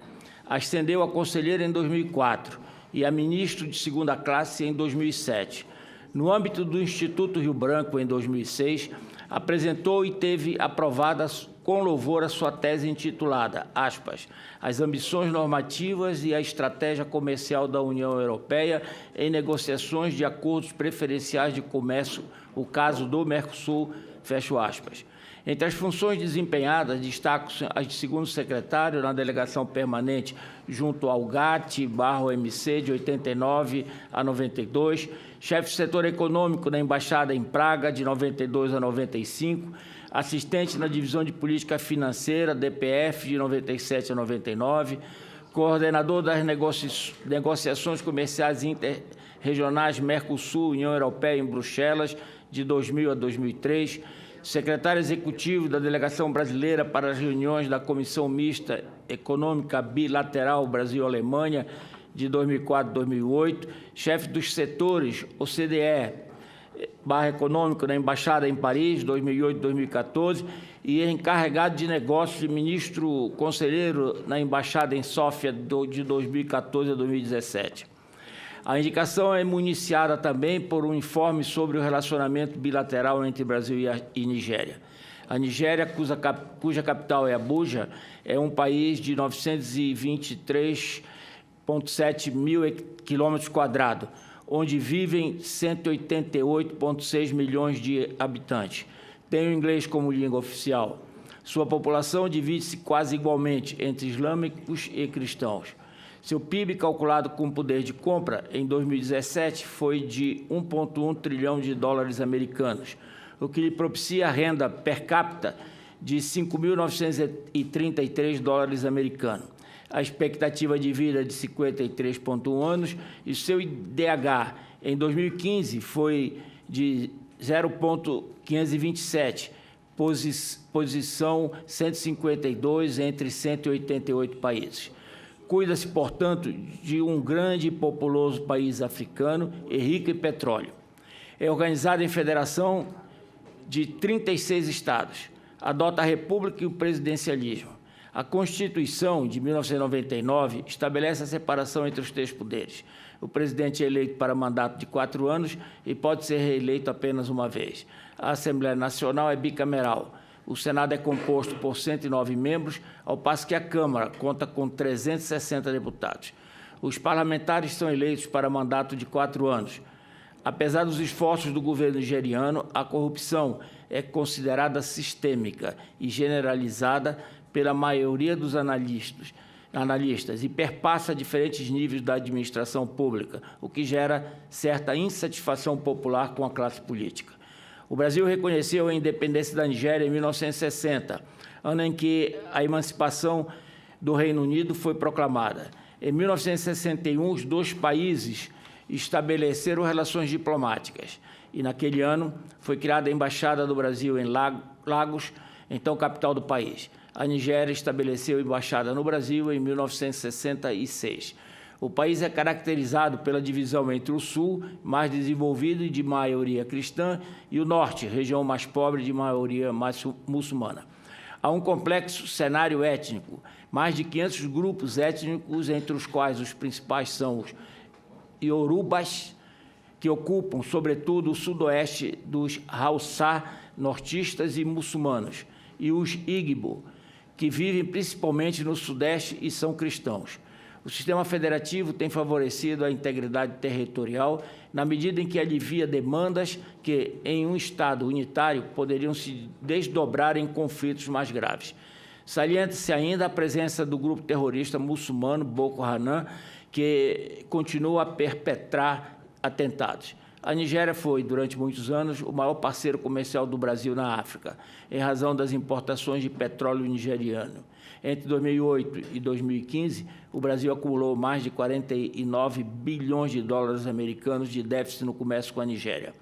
Ascendeu a conselheiro em 2004 e a ministro de segunda classe em 2007. No âmbito do Instituto Rio Branco, em 2006, apresentou e teve aprovada com louvor a sua tese intitulada, aspas, As ambições normativas e a estratégia comercial da União Europeia em negociações de acordos preferenciais de comércio, o caso do Mercosul, fecho aspas. Entre as funções desempenhadas, destaco as de segundo secretário na delegação permanente junto ao GATT/MC de 89 a 92, chefe do setor econômico na Embaixada em Praga de 92 a 95, assistente na divisão de política financeira, DPF, de 97 a 99, coordenador das negociações comerciais interregionais Mercosul, União Europeia em Bruxelas, de 2000 a 2003, secretário executivo da Delegação Brasileira para as reuniões da Comissão Mista Econômica Bilateral Brasil-Alemanha, de 2004 a 2008, chefe dos setores OCDE/Econômico na Embaixada em Paris, 2008 a 2014, e encarregado de negócios e ministro conselheiro na Embaixada em Sófia, de 2014 a 2017. A indicação é municiada também por um informe sobre o relacionamento bilateral entre Brasil e Nigéria. A Nigéria, cuja capital é Abuja, é um país de 923,7 mil quilômetros quadrados, onde vivem 188,6 milhões de habitantes. Tem o inglês como língua oficial. Sua população divide-se quase igualmente entre islâmicos e cristãos. Seu PIB calculado com poder de compra em 2017 foi de 1,1 trilhão de dólares americanos, o que lhe propicia renda per capita de 5.933 dólares americanos. A expectativa de vida de 53,1 anos e seu IDH em 2015 foi de 0,527, posição 152 entre 188 países. Cuida-se, portanto, de um grande e populoso país africano e rico em petróleo. É organizada em federação de 36 estados. Adota a república e o presidencialismo. A Constituição de 1999 estabelece a separação entre os três poderes. O presidente é eleito para mandato de 4 anos e pode ser reeleito apenas uma vez. A Assembleia Nacional é bicameral. O Senado é composto por 109 membros, ao passo que a Câmara conta com 360 deputados. Os parlamentares são eleitos para mandato de 4 anos. Apesar dos esforços do governo nigeriano, a corrupção é considerada sistêmica e generalizada pela maioria dos analistas e perpassa diferentes níveis da administração pública, o que gera certa insatisfação popular com a classe política. O Brasil reconheceu a independência da Nigéria em 1960, ano em que a emancipação do Reino Unido foi proclamada. Em 1961, os dois países estabeleceram relações diplomáticas e, naquele ano, foi criada a Embaixada do Brasil em Lagos, então capital do país. A Nigéria estabeleceu embaixada no Brasil em 1966. O país é caracterizado pela divisão entre o sul, mais desenvolvido e de maioria cristã, e o norte, região mais pobre de maioria mais muçulmana. Há um complexo cenário étnico, mais de 500 grupos étnicos, entre os quais os principais são os iorubas, que ocupam, sobretudo, o sudoeste dos Hausa, nortistas e muçulmanos, e os Igbo, que vivem principalmente no sudeste e são cristãos. O sistema federativo tem favorecido a integridade territorial na medida em que alivia demandas que, em um Estado unitário, poderiam se desdobrar em conflitos mais graves. Salienta-se ainda a presença do grupo terrorista muçulmano Boko Haram, que continua a perpetrar atentados. A Nigéria foi, durante muitos anos, o maior parceiro comercial do Brasil na África, em razão das importações de petróleo nigeriano. Entre 2008 e 2015, o Brasil acumulou mais de 49 bilhões de dólares americanos de déficit no comércio com a Nigéria.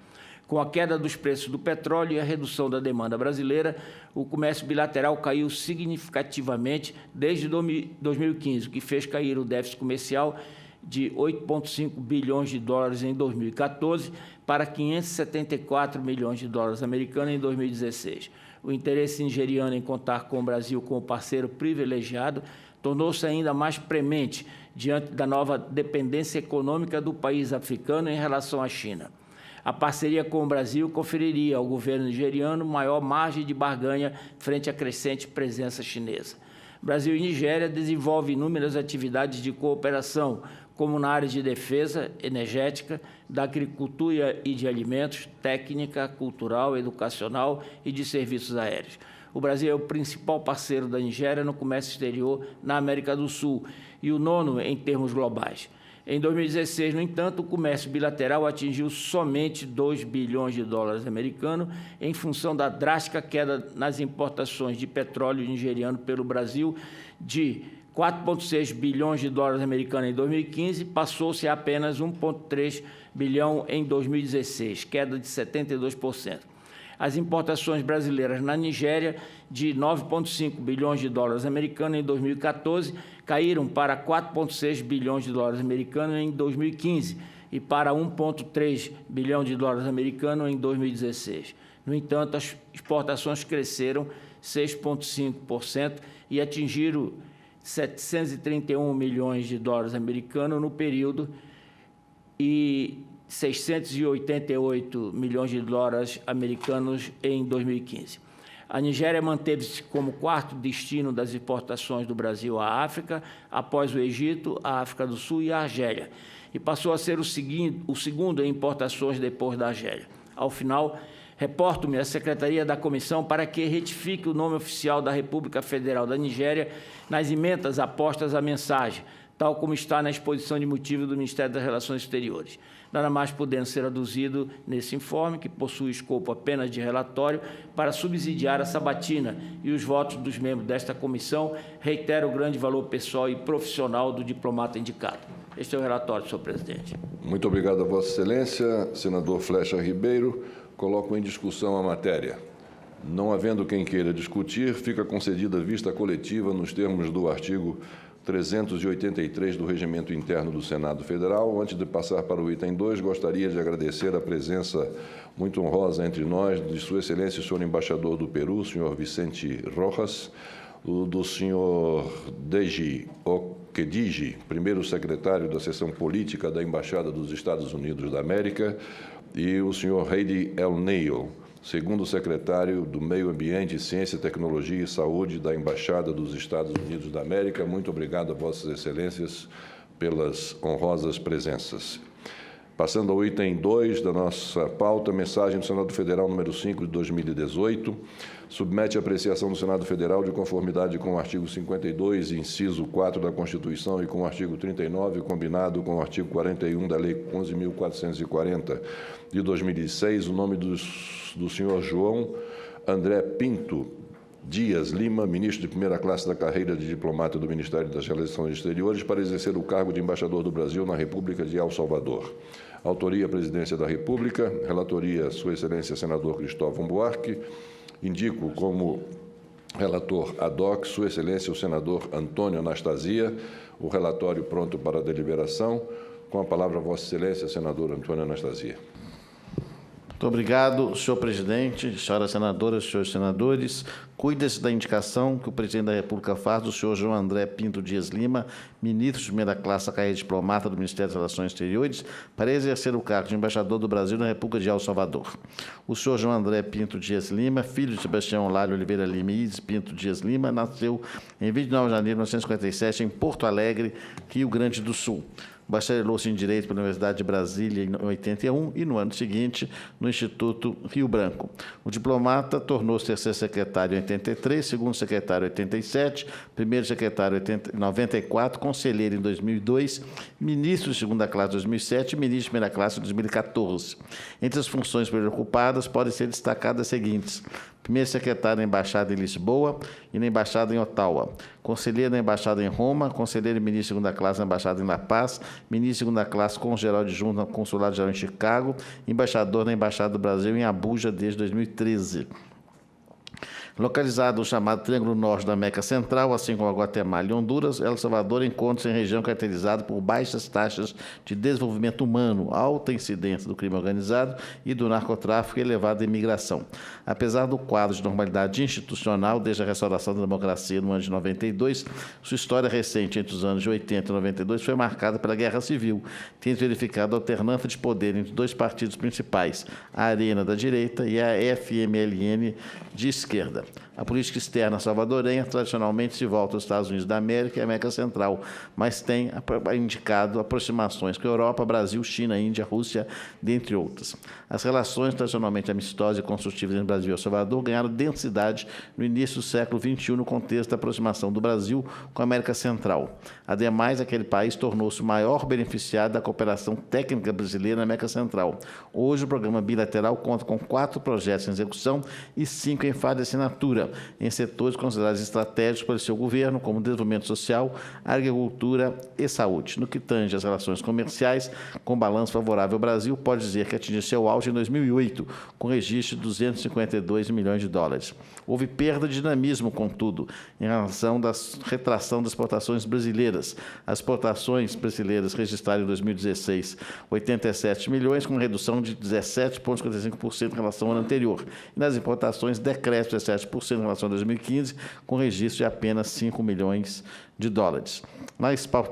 Com a queda dos preços do petróleo e a redução da demanda brasileira, o comércio bilateral caiu significativamente desde 2015, o que fez cair o déficit comercial de 8,5 bilhões de dólares em 2014 para 574 milhões de dólares americanos em 2016. O interesse nigeriano em contar com o Brasil como parceiro privilegiado tornou-se ainda mais premente diante da nova dependência econômica do país africano em relação à China. A parceria com o Brasil conferiria ao governo nigeriano maior margem de barganha frente à crescente presença chinesa. Brasil e Nigéria desenvolvem inúmeras atividades de cooperação, como na área de defesa, energética, da agricultura e de alimentos, técnica, cultural, educacional e de serviços aéreos. O Brasil é o principal parceiro da Nigéria no comércio exterior na América do Sul e o 9º em termos globais. Em 2016, no entanto, o comércio bilateral atingiu somente 2 bilhões de dólares americanos em função da drástica queda nas importações de petróleo nigeriano pelo Brasil de 4,6 bilhões de dólares americanos em 2015, passou-se a apenas 1,3 bilhão em 2016, queda de 72%. As importações brasileiras na Nigéria, de 9,5 bilhões de dólares americanos em 2014, caíram para 4,6 bilhões de dólares americanos em 2015 e para 1,3 bilhão de dólares americanos em 2016. No entanto, as exportações cresceram 6,5% e atingiram 731 milhões de dólares americanos no período e 688 milhões de dólares americanos em 2015. A Nigéria manteve-se como quarto destino das exportações do Brasil à África, após o Egito, a África do Sul e a Argélia, e passou a ser o segundo em importações depois da Argélia. Ao final, reporto-me à Secretaria da Comissão para que retifique o nome oficial da República Federal da Nigéria nas emendas apostas à mensagem, tal como está na exposição de motivos do Ministério das Relações Exteriores. Nada mais podendo ser aduzido nesse informe, que possui escopo apenas de relatório, para subsidiar a sabatina e os votos dos membros desta comissão, reitero o grande valor pessoal e profissional do diplomata indicado. Este é o relatório, senhor presidente. Muito obrigado a Vossa Excelência. Senador Flecha Ribeiro, coloco em discussão a matéria. Não havendo quem queira discutir, fica concedida vista coletiva nos termos do artigo 383 do Regimento Interno do Senado Federal. Antes de passar para o item 2, gostaria de agradecer a presença muito honrosa entre nós de Sua Excelência o senhor embaixador do Peru, senhor Vicente Rojas, do senhor Deji Okediji, primeiro secretário da seção política da Embaixada dos Estados Unidos da América, e o senhor Heidi El Neil, segundo secretário do Meio Ambiente, Ciência, Tecnologia e Saúde da Embaixada dos Estados Unidos da América. Muito obrigado a Vossas Excelências pelas honrosas presenças. Passando ao item 2 da nossa pauta, mensagem do Senado Federal número 5 de 2018, submete à apreciação do Senado Federal, de conformidade com o artigo 52, inciso 4 da Constituição e com o artigo 39, combinado com o artigo 41 da Lei 11.440 de 2006, o nome do senhor João André Pinto Dias Lima, ministro de primeira classe da carreira de diplomata do Ministério das Relações Exteriores, para exercer o cargo de embaixador do Brasil na República de El Salvador. Autoria, Presidência da República. Relatoria, Sua Excelência, Senador Cristóvão Buarque. Indico como relator ad hoc Sua Excelência, o Senador Antônio Anastasia. O relatório pronto para deliberação. Com a palavra, Vossa Excelência, Senador Antônio Anastasia. Muito obrigado, senhor presidente, senhoras senadoras, senhores senadores. Cuida-se da indicação que o presidente da República faz do senhor João André Pinto Dias Lima, ministro de primeira classe da carreira de diplomata do Ministério das Relações Exteriores, para exercer o cargo de embaixador do Brasil na República de El Salvador. O senhor João André Pinto Dias Lima, filho de Sebastião Lário Oliveira Limides Pinto Dias Lima, nasceu em 29 de janeiro de 1957 em Porto Alegre, Rio Grande do Sul. Bacharelou-se em Direito pela Universidade de Brasília em 81 e, no ano seguinte, no Instituto Rio Branco. O diplomata tornou-se terceiro secretário em 83, segundo secretário em 87, primeiro secretário em 94, conselheiro em 2002, ministro de segunda classe em 2007 e ministro de primeira classe em 2014. Entre as funções por ele ocupadas, podem ser destacadas as seguintes: primeiro secretário na Embaixada em Lisboa e na Embaixada em Ottawa, conselheiro na Embaixada em Roma, conselheiro e ministro de segunda classe na Embaixada em La Paz, ministro de segunda classe cônsul-geral adjunto no Consulado-Geral em Chicago, embaixador na Embaixada do Brasil em Abuja desde 2013. Localizado no chamado Triângulo Norte da América Central, assim como a Guatemala e Honduras, El Salvador encontra-se em região caracterizada por baixas taxas de desenvolvimento humano, alta incidência do crime organizado e do narcotráfico e elevada imigração. Apesar do quadro de normalidade institucional desde a restauração da democracia no ano de 92, sua história recente entre os anos de 80 e 92 foi marcada pela Guerra Civil, tendo verificado a alternância de poder entre dois partidos principais, a Arena da direita e a FMLN de esquerda. A política externa salvadorenha tradicionalmente se volta aos Estados Unidos da América e América Central, mas tem indicado aproximações com a Europa, Brasil, China, Índia, Rússia, dentre outras. As relações tradicionalmente amistosas e construtivas entre Brasil e El Salvador ganharam densidade no início do século XXI no contexto da aproximação do Brasil com a América Central. Ademais, aquele país tornou-se o maior beneficiário da cooperação técnica brasileira na América Central. Hoje, o programa bilateral conta com 4 projetos em execução e 5 em fase de assinatura, em setores considerados estratégicos pelo seu governo, como desenvolvimento social, agricultura e saúde. No que tange às relações comerciais, com balanço favorável ao Brasil, pode dizer que atingiu seu auge em 2008, com registro de 252 milhões de dólares. Houve perda de dinamismo, contudo, em relação à retração das exportações brasileiras. As exportações brasileiras registraram em 2016 87 milhões, com redução de 17,55% em relação ao ano anterior. E nas importações, decréscimo de 17% em relação a 2015, com registro de apenas 5 milhões de dólares.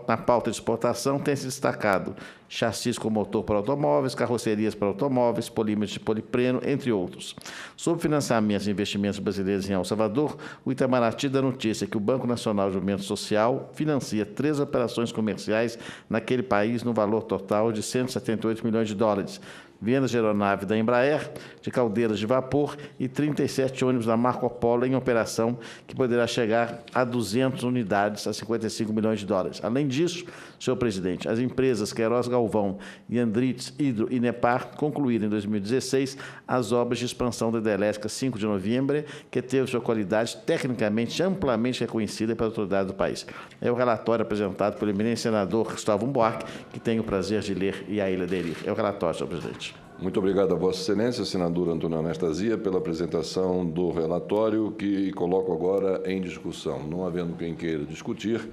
Na pauta de exportação, tem se destacado chassis com motor para automóveis, carrocerias para automóveis, polímeros de polipreno, entre outros. Sobre financiamentos e investimentos brasileiros em El Salvador, o Itamaraty dá notícia que o Banco Nacional de Desenvolvimento Social financia 3 operações comerciais naquele país no valor total de 178 milhões de dólares. Vendas de aeronave da Embraer, de caldeiras de vapor e 37 ônibus da Marco Polo em operação, que poderá chegar a 200 unidades, a 55 milhões de dólares. Além disso, senhor presidente, as empresas Queiroz Galvão e Andritz Hidro e Nepar concluíram em 2016 as obras de expansão da hidrelétrica 5 de novembro, que teve sua qualidade tecnicamente amplamente reconhecida pela autoridade do país. É o relatório apresentado pelo eminente senador Gustavo Buarque, que tenho o prazer de ler e a ele aderir. É o relatório, senhor presidente. Muito obrigado a Vossa Excelência, senadora Antônia Anastasia, pela apresentação do relatório, que coloco agora em discussão. Não havendo quem queira discutir,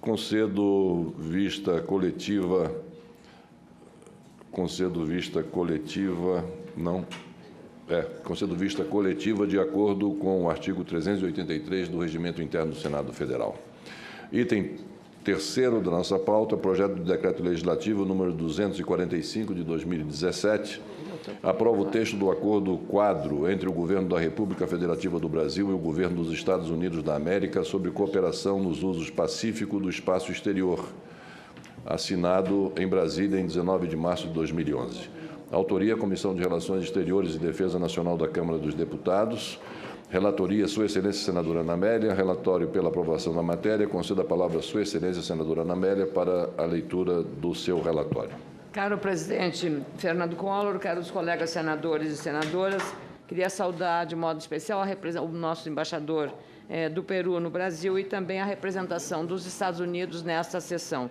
concedo vista coletiva, concedo vista coletiva de acordo com o artigo 383 do Regimento Interno do Senado Federal. Item terceiro da nossa pauta, projeto de decreto legislativo número 245 de 2017, aprova o texto do acordo quadro entre o Governo da República Federativa do Brasil e o Governo dos Estados Unidos da América sobre cooperação nos usos pacíficos do espaço exterior, assinado em Brasília em 19 de março de 2011. Autoria, Comissão de Relações Exteriores e Defesa Nacional da Câmara dos Deputados. Relatoria, Sua Excelência, senadora Ana Amélia. Relatório pela aprovação da matéria. Concedo a palavra à Sua Excelência, senadora Ana Amélia, para a leitura do seu relatório. Caro presidente Fernando Collor, caros colegas senadores e senadoras, queria saudar de modo especial o nosso embaixador do Peru no Brasil e também a representação dos Estados Unidos nesta sessão.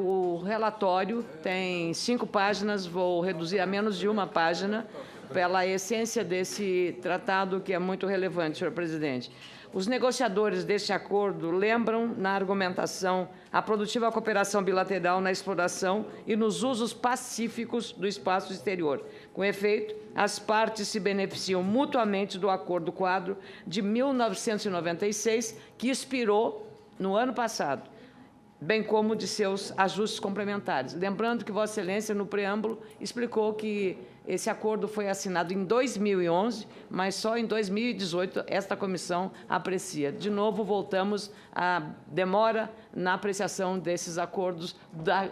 O relatório tem 5 páginas, vou reduzir a menos de 1 página, pela essência desse tratado, que é muito relevante, senhor presidente. Os negociadores deste acordo lembram, na argumentação, a produtiva cooperação bilateral na exploração e nos usos pacíficos do espaço exterior. Com efeito, as partes se beneficiam mutuamente do Acordo Quadro de 1996, que expirou no ano passado, bem como de seus ajustes complementares. Lembrando que Vossa Excelência, no preâmbulo, explicou que esse acordo foi assinado em 2011, mas só em 2018 esta comissão aprecia. De novo, voltamos à demora na apreciação desses acordos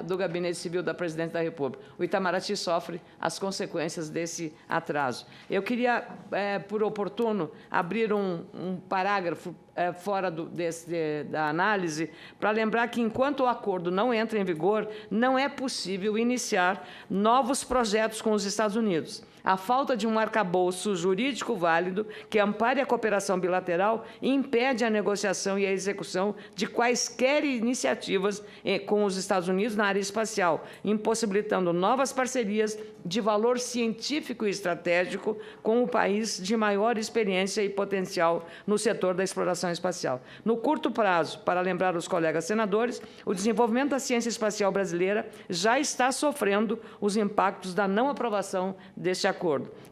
do Gabinete Civil da Presidente da República. O Itamaraty sofre as consequências desse atraso. Eu queria, por oportuno, abrir um parágrafo fora da análise, para lembrar que, enquanto o acordo não entra em vigor, não é possível iniciar novos projetos com os Estados Unidos. A falta de um arcabouço jurídico válido que ampare a cooperação bilateral impede a negociação e a execução de quaisquer iniciativas com os Estados Unidos na área espacial, impossibilitando novas parcerias de valor científico e estratégico com o país de maior experiência e potencial no setor da exploração espacial. No curto prazo, para lembrar os colegas senadores, o desenvolvimento da ciência espacial brasileira já está sofrendo os impactos da não aprovação deste acordo.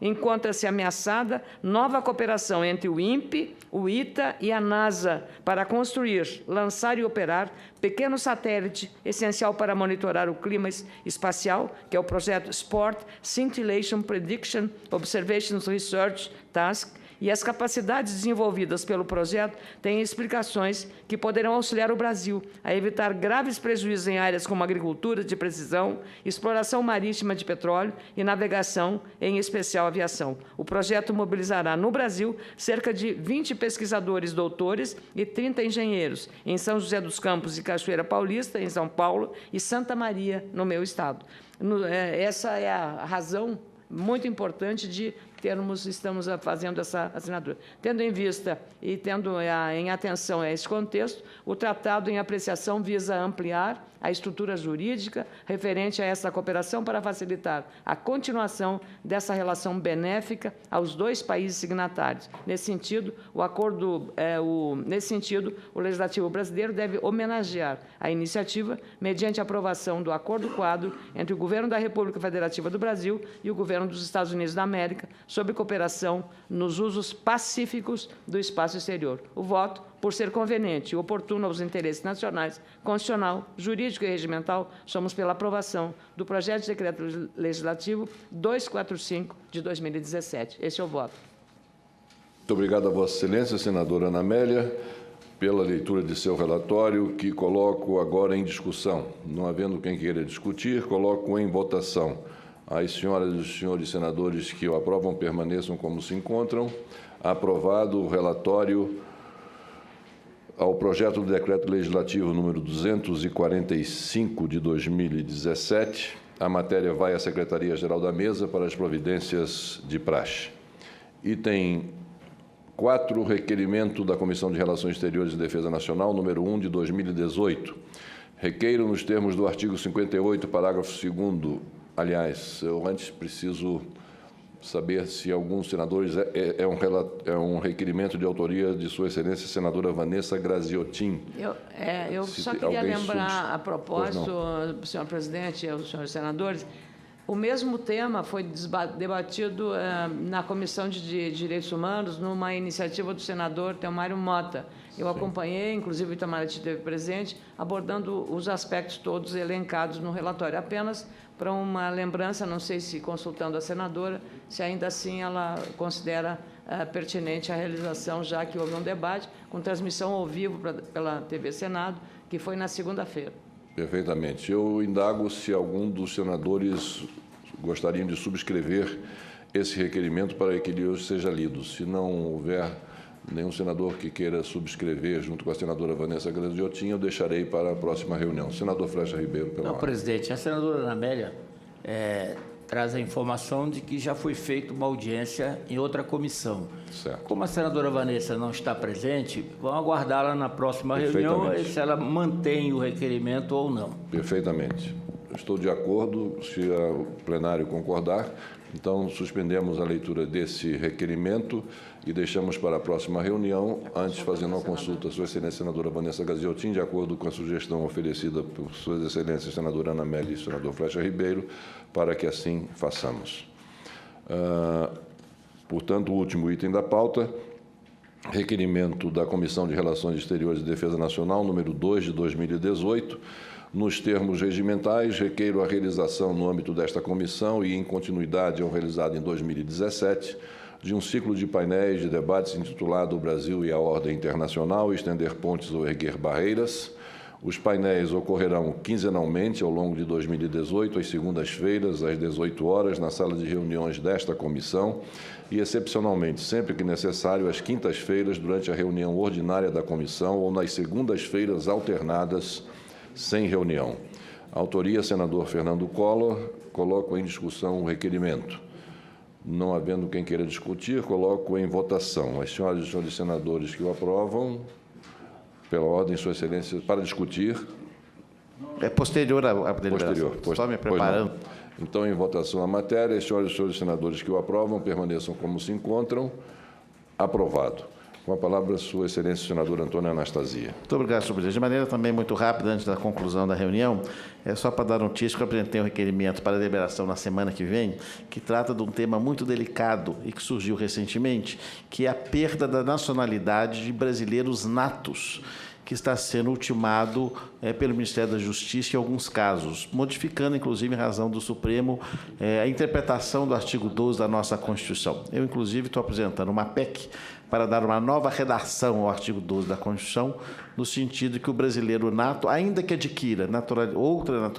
Encontra-se ameaçada nova cooperação entre o INPE, o ITA e a NASA para construir, lançar e operar pequeno satélite essencial para monitorar o clima espacial, que é o projeto SPORT, Scintillation Prediction Observations Research Task, e as capacidades desenvolvidas pelo projeto têm explicações que poderão auxiliar o Brasil a evitar graves prejuízos em áreas como agricultura de precisão, exploração marítima de petróleo e navegação, em especial aviação. O projeto mobilizará no Brasil cerca de 20 pesquisadores doutores e 30 engenheiros em São José dos Campos e Cachoeira Paulista, em São Paulo, e Santa Maria, no meu estado. Essa é a razão muito importante de estamos fazendo essa assinatura. Tendo em vista e tendo em atenção a esse contexto, o tratado em apreciação visa ampliar a estrutura jurídica referente a essa cooperação para facilitar a continuação dessa relação benéfica aos dois países signatários. Nesse sentido, o Legislativo brasileiro deve homenagear a iniciativa mediante a aprovação do acordo-quadro entre o Governo da República Federativa do Brasil e o Governo dos Estados Unidos da América sobre cooperação nos usos pacíficos do espaço exterior. O voto, por ser conveniente e oportuno aos interesses nacionais, constitucional, jurídico e regimental, somos pela aprovação do projeto de decreto legislativo 245 de 2017. Esse é o voto. Muito obrigado a Vossa Excelência, senadora Ana Amélia, pela leitura de seu relatório, que coloco agora em discussão. Não havendo quem queira discutir, coloco em votação. As senhoras e os senhores senadores que o aprovam permaneçam como se encontram. Aprovado o relatório ao projeto do Decreto Legislativo número 245 de 2017. A matéria vai à Secretaria-Geral da Mesa para as providências de praxe. Item 4, requerimento da Comissão de Relações Exteriores e Defesa Nacional, número 1 de 2018. Requeiro, nos termos do artigo 58, parágrafo 2º, aliás, eu antes preciso saber se alguns senadores é um requerimento de autoria de Sua Excelência, senadora Vanessa Graziotin. Eu só queria lembrar, a propósito, senhor presidente e aos senhores senadores, o mesmo tema foi debatido na Comissão de Direitos Humanos, numa iniciativa do senador Teomário Mota. Eu acompanhei, inclusive o Itamaraty esteve presente, abordando os aspectos todos elencados no relatório. Apenas para uma lembrança, não sei se consultando a senadora, se ainda assim ela considera pertinente a realização, já que houve um debate com transmissão ao vivo pela TV Senado, que foi na segunda-feira. Perfeitamente. Eu indago se algum dos senadores gostariam de subscrever esse requerimento para que ele hoje seja lido. Se não houver nenhum senador que queira subscrever, junto com a senadora Vanessa Graziotin, eu deixarei para a próxima reunião. Senador Flecha Ribeiro, pela ordem. Presidente, a senadora Ana Amélia traz a informação de que já foi feita uma audiência em outra comissão. Certo. Como a senadora Vanessa não está presente, vamos aguardá-la na próxima reunião, se ela mantém o requerimento ou não. Perfeitamente. Estou de acordo, se o plenário concordar. Então, suspendemos a leitura desse requerimento e deixamos para a próxima reunião, antes fazendo uma consulta à Sua Excelência Senadora Vanessa Graziotin, de acordo com a sugestão oferecida por Suas Excelências Senadora Ana Amélia e Senador Flecha Ribeiro, para que assim façamos. Portanto, o último item da pauta, requerimento da Comissão de Relações Exteriores e Defesa Nacional, número 2 de 2018, nos termos regimentais, requeiro a realização no âmbito desta comissão e em continuidade ao realizado em 2017, de um ciclo de painéis de debates intitulado O Brasil e a Ordem Internacional, Estender Pontes ou Erguer Barreiras. Os painéis ocorrerão quinzenalmente ao longo de 2018, às segundas-feiras, às 18 horas, na sala de reuniões desta comissão e, excepcionalmente, sempre que necessário, às quintas-feiras, durante a reunião ordinária da comissão ou nas segundas-feiras alternadas, sem reunião. Autoria, senador Fernando Collor. Coloco em discussão o requerimento. Não havendo quem queira discutir, coloco em votação. As senhoras e senhores senadores que o aprovam, pela ordem, Sua Excelência, para discutir. É posterior à deliberação. Só me preparando. Então, em votação a matéria, as senhoras e senhores senadores que o aprovam permaneçam como se encontram. Aprovado. Com a palavra, Sua Excelência, o senador Antônio Anastasia. Muito obrigado, senhor presidente. De maneira também muito rápida, antes da conclusão da reunião, é só para dar notícia que eu apresentei um requerimento para deliberação na semana que vem, que trata de um tema muito delicado e que surgiu recentemente, que é a perda da nacionalidade de brasileiros natos, que está sendo ultimado pelo Ministério da Justiça em alguns casos, modificando, inclusive, em razão do Supremo, a interpretação do artigo 12 da nossa Constituição. Eu, inclusive, estou apresentando uma PEC para dar uma nova redação ao artigo 12 da Constituição, no sentido de que o brasileiro nato, ainda que adquira outra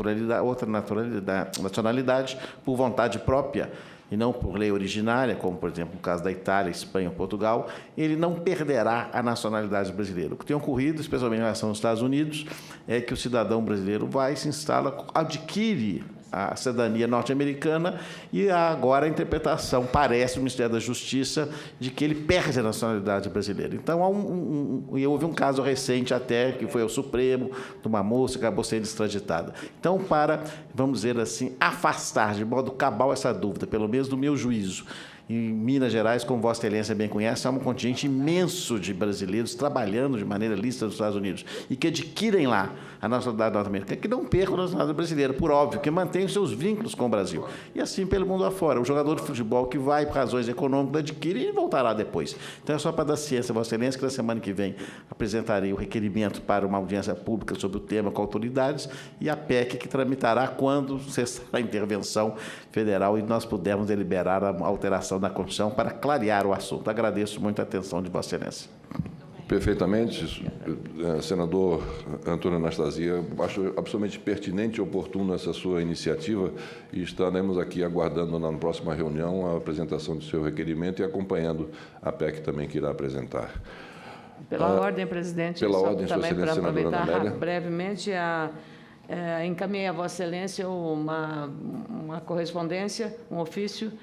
nacionalidade por vontade própria, e não por lei originária, como, por exemplo, no caso da Itália, Espanha ou Portugal, ele não perderá a nacionalidade brasileira. O que tem ocorrido, especialmente em relação aos Estados Unidos, é que o cidadão brasileiro vai, se instala, adquire a cidadania norte-americana e agora a interpretação, parece, do Ministério da Justiça, de que ele perde a nacionalidade brasileira. Então, houve um caso recente até, que foi ao Supremo, de uma moça que acabou sendo extraditada. Então, para, vamos dizer assim, afastar de modo cabal essa dúvida, pelo menos do meu juízo, em Minas Gerais, como Vossa Excelência bem conhece, há um contingente imenso de brasileiros trabalhando de maneira lícita nos Estados Unidos e que adquirem lá a nacionalidade norte-americana, que não percam a nacionalidade brasileira, por óbvio, que mantêm os seus vínculos com o Brasil. E assim pelo mundo afora. O jogador de futebol que vai por razões econômicas adquire e voltará depois. Então é só para dar ciência, Vossa Excelência, que na semana que vem apresentarei o requerimento para uma audiência pública sobre o tema com autoridades e a PEC que tramitará quando cessar a intervenção federal e nós pudermos deliberar a alteração da Constituição para clarear o assunto. Agradeço muito a atenção de Vossa Excelência. Perfeitamente, senador Antônio Anastasia, acho absolutamente pertinente e oportuna essa sua iniciativa e estaremos aqui aguardando na próxima reunião a apresentação do seu requerimento e acompanhando a PEC também que irá apresentar. Pela ordem, presidente, pela só ordem, também Sua para Excelência, senadora aproveitar Ana Amélia. brevemente, encaminhei a Vossa Excelência uma correspondência, um ofício,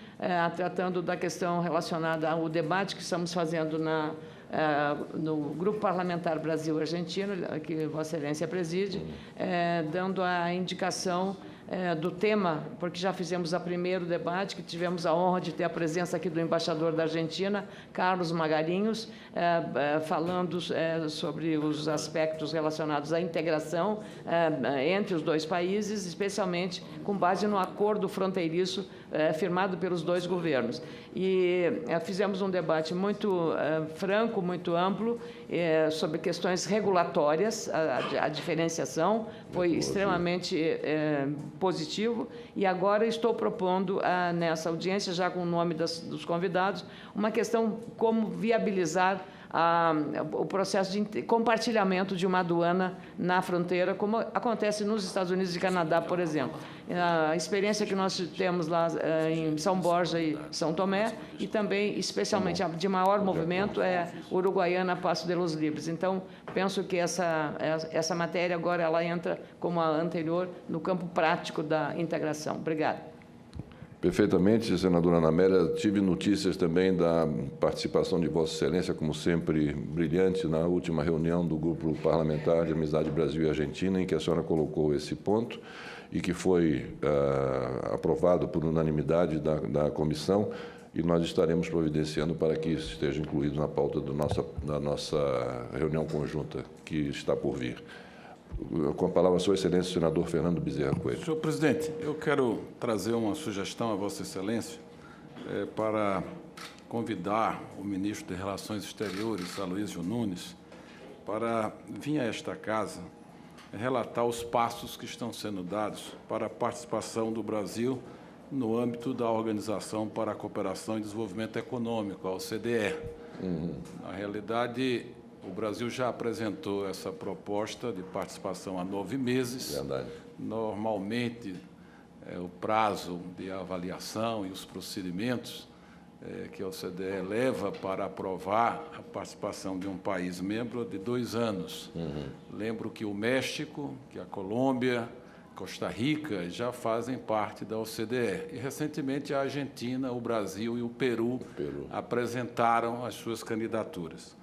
tratando da questão relacionada ao debate que estamos fazendo no Grupo Parlamentar Brasil-Argentina, que Vossa Excelência preside, dando a indicação do tema, porque já fizemos o primeiro debate, que tivemos a honra de ter a presença aqui do embaixador da Argentina, Carlos Magarinhos, falando sobre os aspectos relacionados à integração entre os dois países, especialmente com base no acordo fronteiriço firmado pelos dois governos. E fizemos um debate muito franco, muito amplo, sobre questões regulatórias, a diferenciação foi extremamente positivo, e agora estou propondo, nessa audiência, já com o nome dos convidados, uma questão como viabilizar o processo de compartilhamento de uma aduana na fronteira, como acontece nos Estados Unidos e Canadá, por exemplo. A experiência que nós temos lá em São Borja e São Tomé, e também, especialmente, de maior movimento, é Uruguaiana, Passo de los Libres. Então, penso que essa matéria agora ela entra, como a anterior, no campo prático da integração. Obrigada. Perfeitamente, senadora Ana Amélia. Tive notícias também da participação de Vossa Excelência, como sempre, brilhante, na última reunião do Grupo Parlamentar de Amizade Brasil e Argentina, em que a senhora colocou esse ponto e que foi aprovado por unanimidade da comissão, e nós estaremos providenciando para que isso esteja incluído na pauta da nossa reunião conjunta que está por vir. Com a palavra, Sua Excelência, o senador Fernando Bezerra Coelho. Senhor presidente, eu quero trazer uma sugestão a Vossa Excelência para convidar o ministro de Relações Exteriores, Aloysio Nunes, para vir a esta casa relatar os passos que estão sendo dados para a participação do Brasil no âmbito da Organização para a Cooperação e Desenvolvimento Econômico, a OCDE. Na realidade, o Brasil já apresentou essa proposta de participação há 9 meses. Verdade. Normalmente, o prazo de avaliação e os procedimentos que a OCDE leva para aprovar a participação de um país membro de 2 anos. Lembro que o México, que a Colômbia, Costa Rica já fazem parte da OCDE. E, recentemente, a Argentina, o Brasil e o Peru apresentaram as suas candidaturas.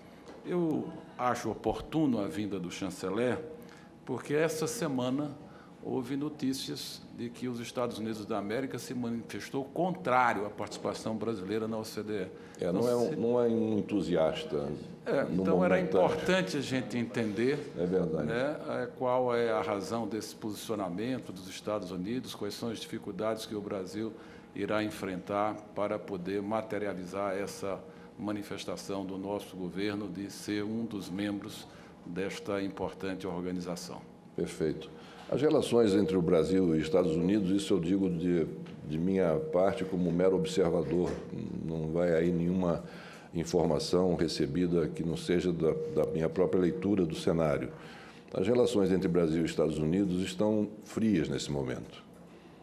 Eu acho oportuno a vinda do chanceler, porque essa semana houve notícias de que os Estados Unidos da América se manifestou contrário à participação brasileira na OCDE. Não é um entusiasta. Então, era importante a gente entender verdade. Qual é a razão desse posicionamento dos Estados Unidos, quais são as dificuldades que o Brasil irá enfrentar para poder materializar essa manifestação do nosso governo de ser um dos membros desta importante organização. Perfeito. As relações entre o Brasil e Estados Unidos, isso eu digo de minha parte como mero observador, não vai aí nenhuma informação recebida que não seja da minha própria leitura do cenário. As relações entre Brasil e Estados Unidos estão frias nesse momento.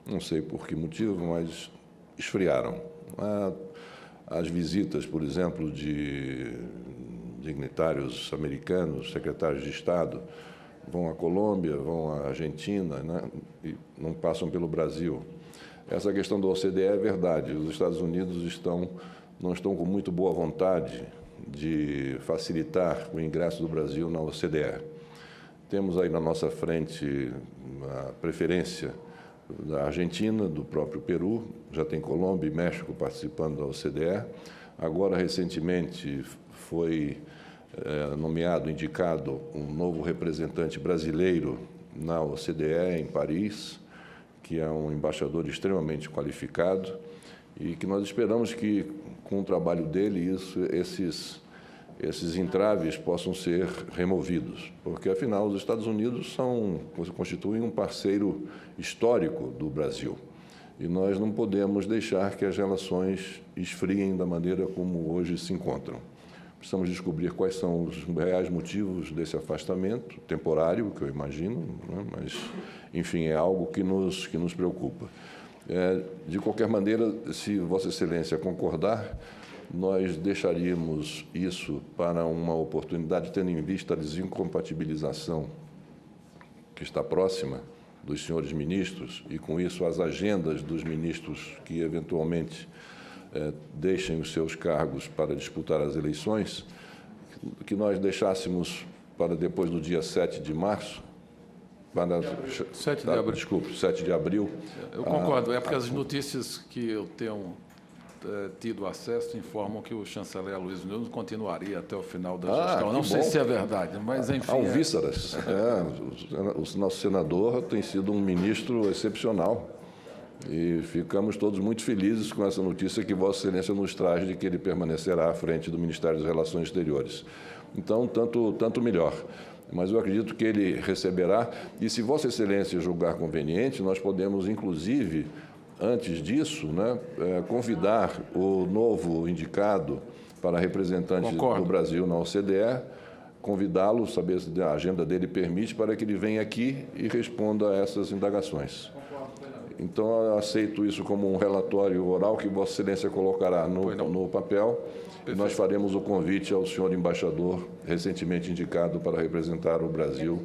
Não sei por que motivo, mas esfriaram. As visitas, por exemplo, de dignitários americanos, secretários de Estado, vão à Colômbia, vão à Argentina, né, e não passam pelo Brasil. Essa questão da OCDE é verdade. Os Estados Unidos não estão com muito boa vontade de facilitar o ingresso do Brasil na OCDE. Temos aí na nossa frente a preferência da Argentina, do próprio Peru, já tem Colômbia e México participando da OCDE. Agora, recentemente, foi indicado um novo representante brasileiro na OCDE, em Paris, que é um embaixador extremamente qualificado e que nós esperamos que, com o trabalho dele, esses entraves possam ser removidos, porque, afinal, os Estados Unidos constituem um parceiro histórico do Brasil e nós não podemos deixar que as relações esfriem da maneira como hoje se encontram. Precisamos descobrir quais são os reais motivos desse afastamento temporário, que eu imagino, né? Mas, enfim, é algo que nos preocupa. De qualquer maneira, se Vossa Excelência concordar, nós deixaríamos isso para uma oportunidade, tendo em vista a desincompatibilização que está próxima dos senhores ministros e, com isso, as agendas dos ministros que, eventualmente, deixem os seus cargos para disputar as eleições, que nós deixássemos para depois do dia 7 de março, 7 de abril. Desculpe, 7 de abril. Eu concordo, porque as notícias que eu tenho tido acesso informam que o chanceler Aloysio Nunes continuaria até o final da gestão. Não sei se é verdade, mas enfim... Alvíceras. O nosso senador tem sido um ministro excepcional. E ficamos todos muito felizes com essa notícia que Vossa Excelência nos traz de que ele permanecerá à frente do Ministério das Relações Exteriores. Então, tanto melhor. Mas eu acredito que ele receberá, e se Vossa Excelência julgar conveniente, nós podemos, inclusive, antes disso, né, convidar o novo indicado para representante do Brasil na OCDE, convidá-lo, saber se a agenda dele permite, para que ele venha aqui e responda a essas indagações. Então, eu aceito isso como um relatório oral que Vossa Excelência colocará no papel. E nós faremos o convite ao senhor embaixador, recentemente indicado para representar o Brasil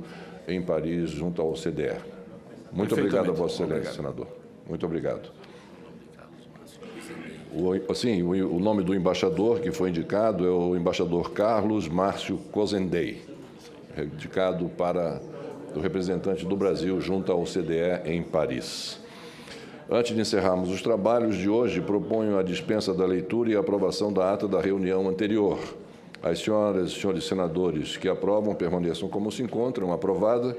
em Paris, junto ao OCDE. Muito obrigado a Vossa Excelência, senador. Muito obrigado. O nome do embaixador que foi indicado é o embaixador Carlos Márcio Cozendey, indicado para o representante do Brasil junto ao OCDE em Paris. Antes de encerrarmos os trabalhos de hoje, proponho a dispensa da leitura e a aprovação da ata da reunião anterior. As senhoras e senhores senadores que aprovam permaneçam como se encontram, aprovada.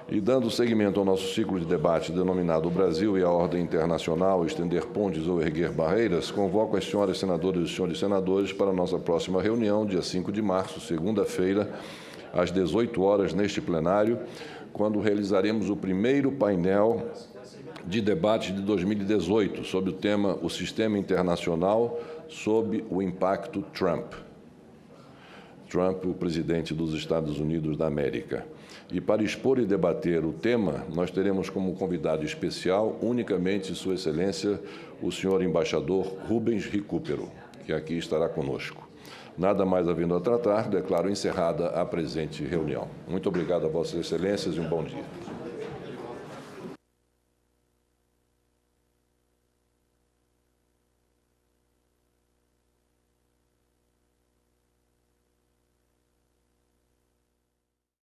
E, dando seguimento ao nosso ciclo de debate denominado O Brasil e a Ordem Internacional, estender pontes ou erguer barreiras, convoco as senhoras senadoras e senhores senadores para a nossa próxima reunião, dia 5 de março, segunda-feira, às 18 horas, neste plenário, quando realizaremos o primeiro painel de debate de 2018, sob o tema O Sistema Internacional sob o Impacto Trump. Trump, o presidente dos Estados Unidos da América. E para expor e debater o tema, nós teremos como convidado especial, unicamente Sua Excelência, o senhor embaixador Rubens Recupero, que aqui estará conosco. Nada mais havendo a tratar, declaro encerrada a presente reunião. Muito obrigado a Vossas Excelências e um bom dia.